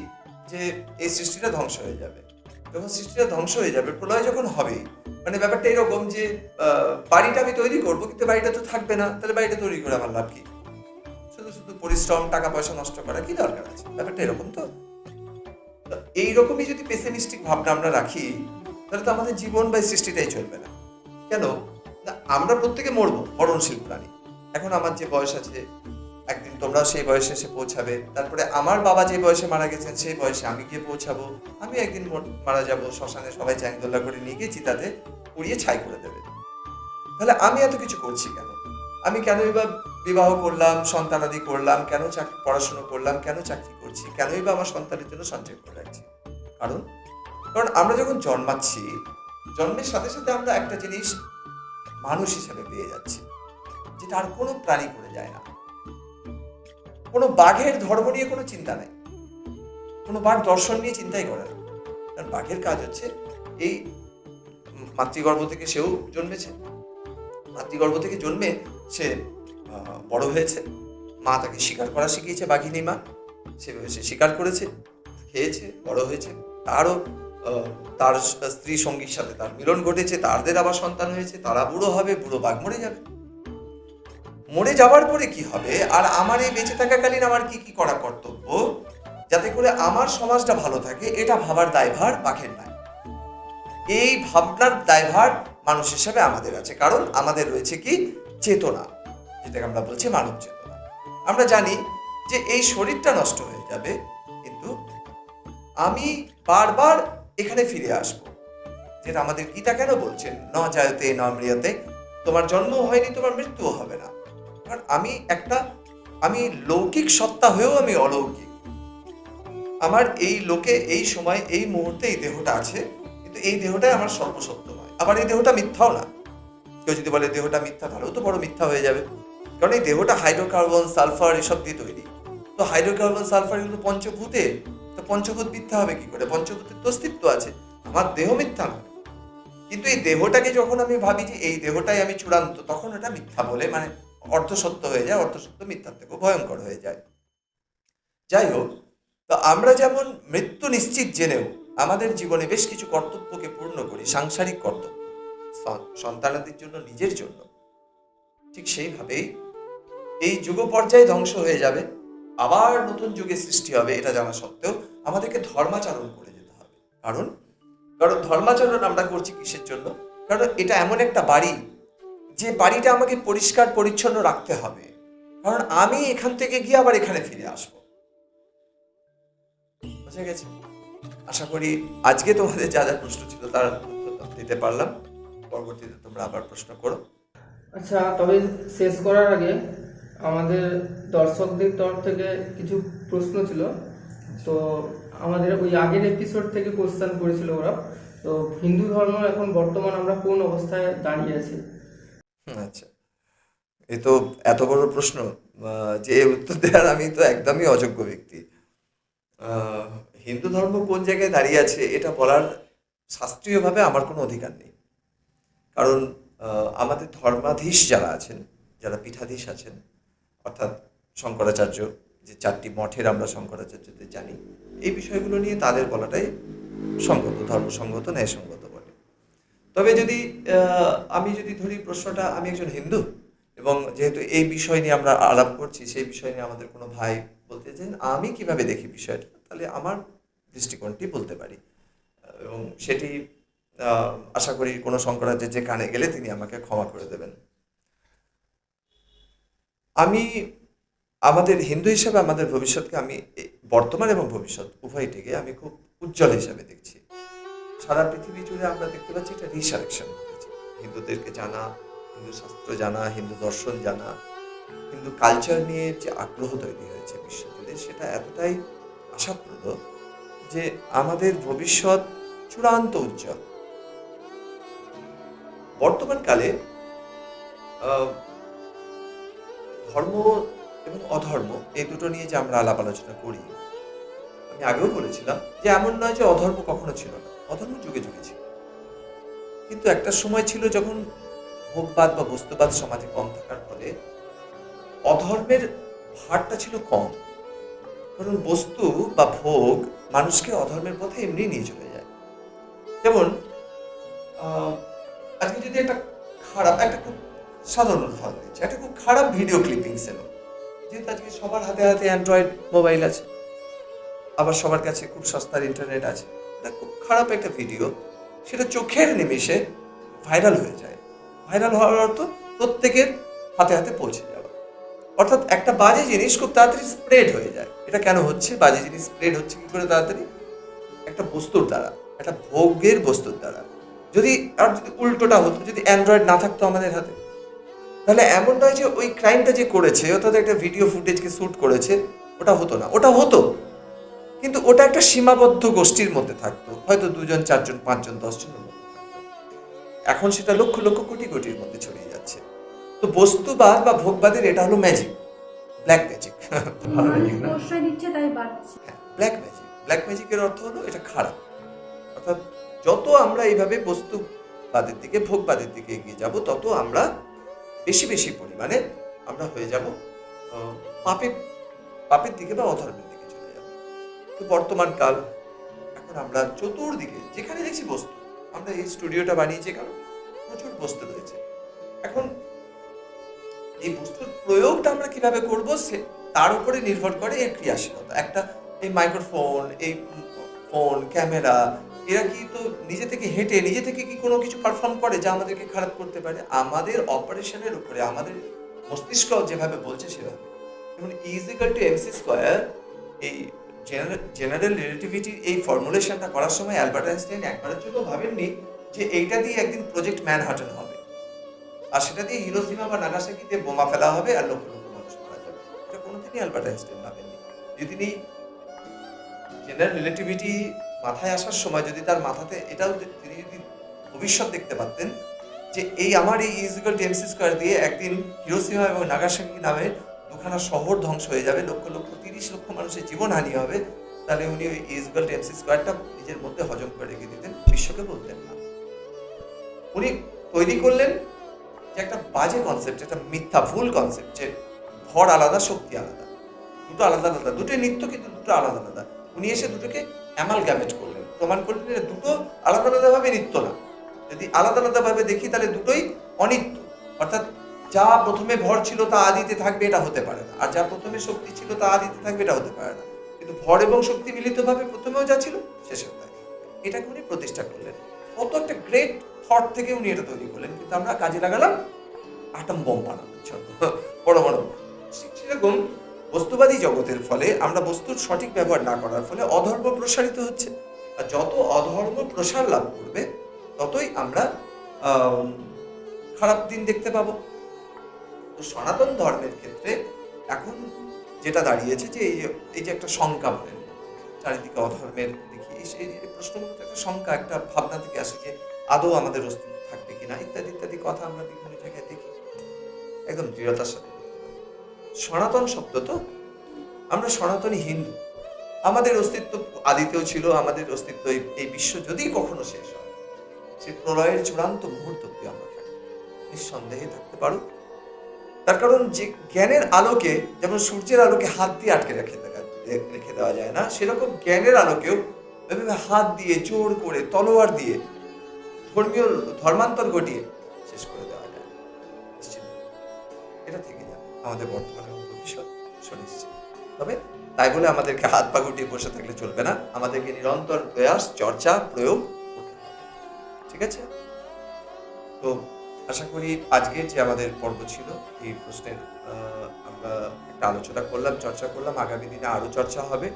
যে এই সৃষ্টিটা ধ্বংস হয়ে যাবে, যখন সৃষ্টিটা ধ্বংস হয়ে যাবে, প্রলয় যখন হবে, মানে ব্যাপারটা এরকম যে বাড়িটা আমি তৈরি করবো কিন্তু বাড়িটা তো থাকবে না, তাহলে বাড়িটা তৈরি করে আমার লাভ কি? শুধু শুধু পরিশ্রম, টাকা পয়সা নষ্ট করা কি দরকার আছে? ব্যাপারটা এরকম তো। এইরকমই যদি পেসিমিস্টিক ভাবনা আমরা রাখি, তাহলে তো আমাদের জীবন বা সৃষ্টিটাই চলবে না। কেন না, আমরা প্রত্যেকে মরবো, মরণশীল প্রাণী। এখন আমার যে বয়স আছে, একদিন তোমরা সেই বয়সে এসে পৌঁছাবে, তারপরে আমার বাবা যে বয়সে মারা গেছেন সেই বয়সে আমি গিয়ে পৌঁছাবো, আমি একদিন মারা যাব, শ্মশানে সবাই চ্যাংদোল্লা করে নিয়ে গিয়ে চিতাতে পুড়িয়ে ছাই করে দেবে। তাহলে আমি এত কিছু করছি কেন? আমি কেনই বা বিবাহ করলাম, সন্তানাদি করলাম, কেন পড়াশোনা করলাম, কেন চাকরি করছি, কেনই বা আমার সন্তানের জন্য সঞ্চয় করে রাখছি? কারণ আমরা যখন জন্মাচ্ছি, জন্মের সাথে সাথে আমরা একটা জিনিস মানুষ হিসেবে পেয়ে যাচ্ছি, যেটা আর কোনো প্রাণী করে যায় না। কোনো বাঘের ধর্ম নিয়ে কোনো চিন্তা নেই, কোনো বাঘ দর্শন নিয়ে চিন্তাই করে না। কারণ বাঘের কাজ হচ্ছে এই মাতৃগর্ভ থেকে সেও জন্মেছে, মাতৃগর্ভ থেকে জন্মে সে বড় হয়েছে, মা তাকে শিকার করা শিখিয়েছে, বাঘিনী মা, সেভাবে সে শিকার করেছে, খেয়েছে, বড় হয়েছে। তারও তার স্ত্রী সঙ্গীর সাথে তার মিলন ঘটেছে, তাদের আবার সন্তান হয়েছে, তারা বুড়ো হবে, বুড়ো বাঘ মরে যাবে। মরে যাওয়ার পরে কি হবে? আর আমার এই বেঁচে থাকাকালীন আমার কি কি করা কর্তব্য, যাতে করে আমার সমাজটা ভালো থাকে, এটা ভাবার দায়ভার বাঘের নাই। এই ভাবনার দায়ভার মানুষ হিসেবে আমাদের আছে, কারণ আমাদের রয়েছে কি চেতনা, যেটাকে আমরা বলছি মানব চেতনা। আমরা জানি যে এই শরীরটা নষ্ট হয়ে যাবে, কিন্তু আমি বারবার এখানে ফিরে আসব, যেটা আমাদের গীতা কেন বলছেন, ন জায়তে ন ম্রিয়তে, তোমার জন্ম হয়নি, তোমার মৃত্যুও হবে না। কারণ আমি লৌকিক সত্তা হয়েও আমি অলৌকিক। আমার এই লোকে, এই সময়, এই মুহূর্তে এই দেহটা আছে, কিন্তু এই দেহটাই আমার সর্বসত্য নয়। আবার এই দেহটা মিথ্যাও না। কেউ যদি বলে দেহটা মিথ্যা, তাহলেও তো বড় মিথ্যা হয়ে যাবে। কারণ এই দেহটা হাইড্রোকার্বন, সালফার এসব দিয়ে তৈরি। তো হাইড্রোকার্বন, সালফার এগুলো পঞ্চভূতের, তো পঞ্চভূত মিথ্যা হবে কি করে? পঞ্চভূতের তো অস্তিত্ব আছে, আমার দেহ মিথ্যা নয়। কিন্তু এই দেহটাকে যখন আমি ভাবি যে এই দেহটাই আমি চূড়ান্ত, তখন এটা মিথ্যা বলে মানে অর্ধসত্য হয়ে যায়, অর্ধসত্য মিথ্যার থেকেও ভয়ঙ্কর হয়ে যায়। যাই হোক, তো আমরা যেমন মৃত্যু নিশ্চিত জেনেও আমাদের জীবনে বেশ কিছু কর্তব্যকে পূর্ণ করি, সাংসারিক কর্তব্য, সন্তানাদের জন্য, নিজের জন্য, ঠিক সেইভাবেই এই যুগ পর্যায়ে ধ্বংস হয়ে যাবে, আবার নতুন যুগের সৃষ্টি হবে, এটা জানা সত্ত্বেও আমাদেরকে ধর্মাচরণ করে যেতে হবে। কারণ ধর্মাচরণ আমরা করছি কিসের জন্য? কারণ এটা এমন একটা বাড়ি, যে বাড়িটা আমাকে পরিষ্কার পরিচ্ছন্ন রাখতে হবে, কারণ আমি এখান থেকে গিয়ে আবার এখানে ফিরে আসব। বোঝা গেছে? আশা করি আজকে তোমাদের যা যা প্রশ্ন ছিল তার উত্তর দিতে পারলাম। পরবর্তীতে তোমরা আবার প্রশ্ন করো। আচ্ছা, তবে শেষ করার আগে আমাদের দর্শকদের তরফ থেকে কিছু প্রশ্ন ছিল। তো আমাদের ওই আগের এপিসোড থেকে কোশ্চেন করেছিল ওরা। তো হিন্দু ধর্ম এখন বর্তমান আমরা কোন অবস্থায় দাঁড়িয়ে আছি? আচ্ছা, এ তো এত বড় প্রশ্ন যে উত্তর দেওয়ার আমি তো একদমই অযোগ্য ব্যক্তি। হিন্দু ধর্ম কোন জায়গায় দাঁড়িয়ে আছে এটা বলার শাস্ত্রীয়ভাবে আমার কোনো অধিকার নেই। কারণ আমাদের ধর্মাধীশ যারা আছেন, যারা পীঠাধীশ আছেন, অর্থাৎ শঙ্করাচার্য, যে 4টি মঠের আমরা শঙ্করাচার্যদের জানি, এই বিষয়গুলো নিয়ে তাদের বলাটাই সঙ্গত, ধর্মসঙ্গত, ন্যায়সঙ্গত বলে। তবে যদি আমি যদি ধরি প্রশ্নটা, আমি একজন হিন্দু এবং যেহেতু এই বিষয় নিয়ে আমরা আলাপ করছি, সেই বিষয় নিয়ে আমাদের কোনো ভাই বলতে চান আমি কিভাবে দেখি বিষয়টা, তাহলে আমার দৃষ্টিকোণটি বলতে পারি এবং সেটি আশা করি কোনো শঙ্করাচার্যের যে কানে গেলে তিনি আমাকে ক্ষমা করে দেবেন। আমি আমাদের হিন্দু হিসাবে আমাদের ভবিষ্যৎকে আমি বর্তমান এবং ভবিষ্যৎ উভয়টিকে আমি খুব উজ্জ্বল হিসাবে দেখছি। সারা পৃথিবী জুড়ে আমরা দেখতে পাচ্ছি এটা রিসারেকশন হয়েছে। হিন্দুদেরকে জানা, হিন্দু শাস্ত্র জানা, হিন্দু দর্শন জানা, হিন্দু কালচার নিয়ে যে আগ্রহ তৈরি হয়েছে বিশ্বজুড়ে, সেটা এতটাই আশাপ্রদ যে আমাদের ভবিষ্যৎ চূড়ান্ত উজ্জ্বল। বর্তমানকালে ধর্ম এবং অধর্ম এই দুটো নিয়ে যে আমরা আলাপ আলোচনা করি, আমি আগেও বলেছিলাম যে এমন নয় যে অধর্ম কখনো ছিল না, অধর্ম যুগে যুগে ছিল। কিন্তু একটা সময় ছিল যখন ভোগবাদ বা বস্তুবাদ সমাজে কম থাকার ফলে অধর্মের ভারটা ছিল কম। কারণ বস্তু বা ভোগ মানুষকে অধর্মের পথে এমনি নিয়ে চলে যায়। যেমন আজকে যদি একটা খুব সাধারণ উদাহরণ দিচ্ছি, একটা খুব খারাপ ভিডিও ক্লিপিংস এলো, যেহেতু আজকে সবার হাতে হাতে অ্যান্ড্রয়েড মোবাইল আছে, আবার সবার কাছে খুব সস্তার ইন্টারনেট আছে, এটা খুব খারাপ একটা ভিডিও, সেটা চোখের নিমেষে ভাইরাল হয়ে যায়। ভাইরাল হওয়ার অর্থ প্রত্যেকের হাতে হাতে পৌঁছে যাওয়া, অর্থাৎ একটা বাজে জিনিস খুব তাড়াতাড়ি স্প্রেড হয়ে যায়। এটা কেন হচ্ছে? বাজে জিনিস স্প্রেড হচ্ছে কি করে তাড়াতাড়ি? একটা বস্তুর দ্বারা, একটা ভোগের বস্তুর দ্বারা। যদি উল্টোটা হতো, যদি অ্যান্ড্রয়েড না থাকতো আমাদের হাতে, তাহলে এমন নয় যে ওই ক্রাইমটা যে করেছে, অর্থাৎ একটা ভিডিও ফুটেজকে শ্যুট করেছে, ওটা হতো না। ওটা হতো, কিন্তু ওটা একটা সীমাবদ্ধ গোষ্ঠীর মধ্যে থাকতো, হয়তো 2 জন 4 জন 5 জন 10 জনের মধ্যে থাকতো। এখন সেটা লক্ষ লক্ষ কোটি কোটির মধ্যে ছড়িয়ে যাচ্ছে। তো বস্তুবাদ বা ভোগবাদের এটা হলো ম্যাজিক, ব্ল্যাক ম্যাজিক। ভালো মানুষ ম্যাজিক না? প্রশ্রয় দিচ্ছে তাই বাড়ছে। হ্যাঁ, ব্ল্যাক ম্যাজিক। ব্ল্যাক ম্যাজিকের অর্থ হলো এটা খারাপ। অর্থাৎ যত আমরা এইভাবে বস্তুবাদের দিকে, ভোগবাদের দিকে এগিয়ে যাব, তত আমরা বেশি বেশি পরিমাণে আমরা হয়ে যাব পাপের দিকে বা অধর্মের দিকে চলে যাব। তো বর্তমান কাল, এখন আমরা চতুর্দিকে যেখানে দেখছি বস্তু, আমরা এই স্টুডিওটা বানিয়েছি কারণ প্রচুর বস্তু রয়েছে। এখন এই বস্তুর প্রয়োগটা আমরা কিভাবে করবো তার উপরে নির্ভর করে এর ক্রিয়াশীলতা। একটা এই মাইক্রোফোন, এই ফোন, ক্যামেরা, এরা কি তো নিজে থেকে হেঁটে নিজে থেকে কি কোনো কিছু পারফর্ম করে যা আমাদেরকে খারাপ করতে পারে? আমাদের অপারেশনের উপরে, আমাদের মস্তিষ্ক যেভাবে বলছে সেভাবে। যেমন E=mc², এই জেনারেল রিলেটিভিটির এই ফর্মুলেশনটা করার সময় অ্যালবার্ট আইনস্টাইন একবারের জন্য ভাবেননি যে এইটা দিয়ে একদিন প্রজেক্ট ম্যানহাটন হবে, আর সেটা দিয়ে হিরোশিমা বা নাগাসাকিতে বোমা ফেলা হবে আর লক্ষ লক্ষ মানুষ মারা যাবে। এটা কোনোদিনই অ্যালবার্ট আইনস্টাইন ভাবেননি। যদি তিনি জেনারেল রিলেটিভিটি মাথায় আসার সময় যদি তার মাথাতে এটাও তিনি যদি ভবিষ্যৎ দেখতে পারতেন যে এই আমার এই E=mc² দিয়ে একদিন হিরোশিমা এবং নাগাসাকি নামে 2খানা শহর ধ্বংস হয়ে যাবে, লক্ষ লক্ষ 30 লক্ষ মানুষের জীবনহানি হবে, তাহলে উনি ওই E=mc² নিজের মধ্যে হজম করে রেখে দিতেন, বিশ্বকে বলতেন না। উনি তৈরি করলেন যে একটা বাজে কনসেপ্ট, একটা মিথ্যা ভুল কনসেপ্ট, যে ভর আলাদা, শক্তি আলাদা, দুটো আলাদা আলাদা, দুটোই নিত্য কিন্তু দুটো আলাদা আলাদা। উনি এসে দুটোকে অ্যামালগামেট করলেন, প্রমাণ করলেন যে দুটো আলাদা আলাদাভাবে নিত্য না। যদি আলাদা আলাদাভাবে দেখি তাহলে দুটোই অনিত্য। অর্থাৎ যা প্রথমে ভর ছিল তা আদিতে থাকবে, এটা হতে পারে না, আর যা প্রথমে শক্তি ছিল তা আদিতে থাকবে, এটা হতে পারে না। কিন্তু ভর এবং শক্তি মিলিতভাবে প্রথমেও যা ছিল শেষেও তাই। এটাকে উনি প্রতিষ্ঠা করলেন। কত একটা গ্রেট থট থেকে উনি এটা তৈরি করলেন, কিন্তু আমরা কাজে লাগালাম আটম বোম বানানোর জন্য, বড় বড়। সেরকম বস্তুবাদ যন্ত্রবাদী জগতের ফলে, আমরা বস্তুর সঠিক ব্যবহার না করার ফলে অধর্ম প্রসারিত হচ্ছে। আর যত অধর্ম প্রসার লাভ করবে ততই আমরা খারাপ দিন দেখতে পাবো। তো সনাতন ধর্মের ক্ষেত্রে এখন যেটা দাঁড়িয়েছে যে এই যে একটা শঙ্কা বলেন, চারিদিকে অধর্মের দেখি, সেই প্রশ্নগুলো তো একটা শঙ্কা, একটা ভাবনা থেকে আসে যে আদৌ আমাদের অস্তিত্ব থাকবে কিনা, ইত্যাদি ইত্যাদি কথা আমরা বিভিন্ন জায়গায় দেখি। একদম দৃঢ়তার সাথে বলতে পারি, সনাতন শব্দ তো, আমরা সনাতনী হিন্দু, আমাদের অস্তিত্ব আদিতেও ছিল, আমাদের অস্তিত্ব এই বিশ্ব যদি কখনো শেষ হয়, সেই প্রলয়ের চূড়ান্ত মুহূর্ত অব্দি আমরা থাকি, নিঃসন্দেহে থাকতে পারো। তার কারণ যে জ্ঞানের আলোকে যেমন সূর্যের আলোকে হাত দিয়ে আটকে রেখে দেওয়া যায় না, সেরকম জ্ঞানের আলোকেও এভাবে হাত দিয়ে জোর করে তলোয়ার দিয়ে ধর্মান্তর ঘটিয়ে শেষ করে দেওয়া যায় না। নিশ্চিত এটা থেকে যাবে আমাদের বর্তমানে ভবিষ্যৎ সুনিশ্চিত। তবে তাই বলে আমাদেরকে হাত পা গুটিয়ে বসে থাকলে চলবে না, আমাদেরকে নিরন্তর প্রয়াস, চর্চা, প্রয়োগ করতে হবে। ঠিক আছে? তো আশা করি আজকের যে আমাদের পর্ব ছিল এই প্রশ্নের আমরা একটা আলোচনা করলাম, চর্চা করলাম, আগামী দিনে আরো চর্চা হবে।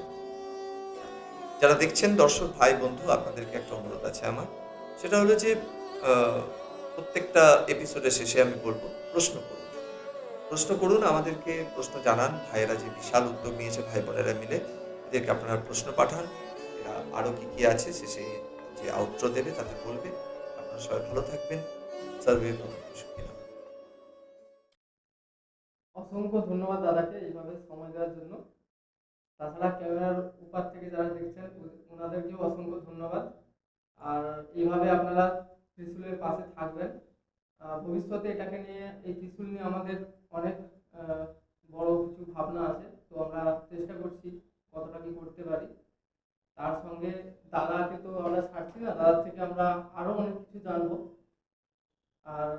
যারা দেখছেন দর্শক ভাই বন্ধু, আপনাদেরকে একটা অনুরোধ আছে আমার, সেটা হলো যে প্রত্যেকটা এপিসোডের শেষে আমি বলবো প্রশ্ন করুন, আমাদেরকে প্রশ্ন জানান। ভাইয়েরা যে বিশাল উদ্যোগ নিয়েছে, ভাই বোনেরা মিলে, এদেরকে আপনারা প্রশ্ন পাঠান, এরা আরো কি কি আছে শেষে যে আউটরো দেবে তাতে বলবে। আপনারা সবাই ভালো থাকবেন। সার্ভে সুখী। অসংখ্য ধন্যবাদ দাদাকে এইভাবে সময় দেওয়ার জন্য। তাছাড়া ক্যামেরার উপার থেকে যারা দেখছেন ওনাদেরকেও অসংখ্য ধন্যবাদ। আর এইভাবে আপনারা ত্রিশূলের পাশে থাকবেন। ভবিষ্যতে এটাকে নিয়ে, এই ত্রিশূল নিয়ে আমাদের অনেক বড় কিছু ভাবনা আছে, তো আমরা চেষ্টা করছি কতটা কি করতে পারি। তার সঙ্গে দাদাকে তো আমরা ছাড়ছি না, দাদার থেকে আমরা আরো অনেক কিছু জানবো। আর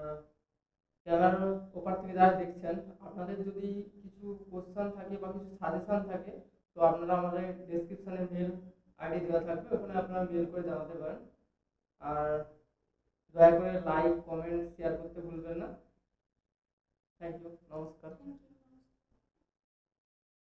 ক্যামেরার ওপার থেকে যারা দেখছেন, আপনাদের যদি কিছু কোশ্চেন থাকে বা কিছু সাজেশন থাকে, তো আপনারা আমাদের ডেসক্রিপশনে মেল আইডি দেওয়া থাকবে, ওখানে আপনারা মেল করে জানাতে পারেন। আর দয়া করে লাইক, কমেন্ট, শেয়ার করতে ভুলবেন না। থ্যাংক ইউ, নমস্কার।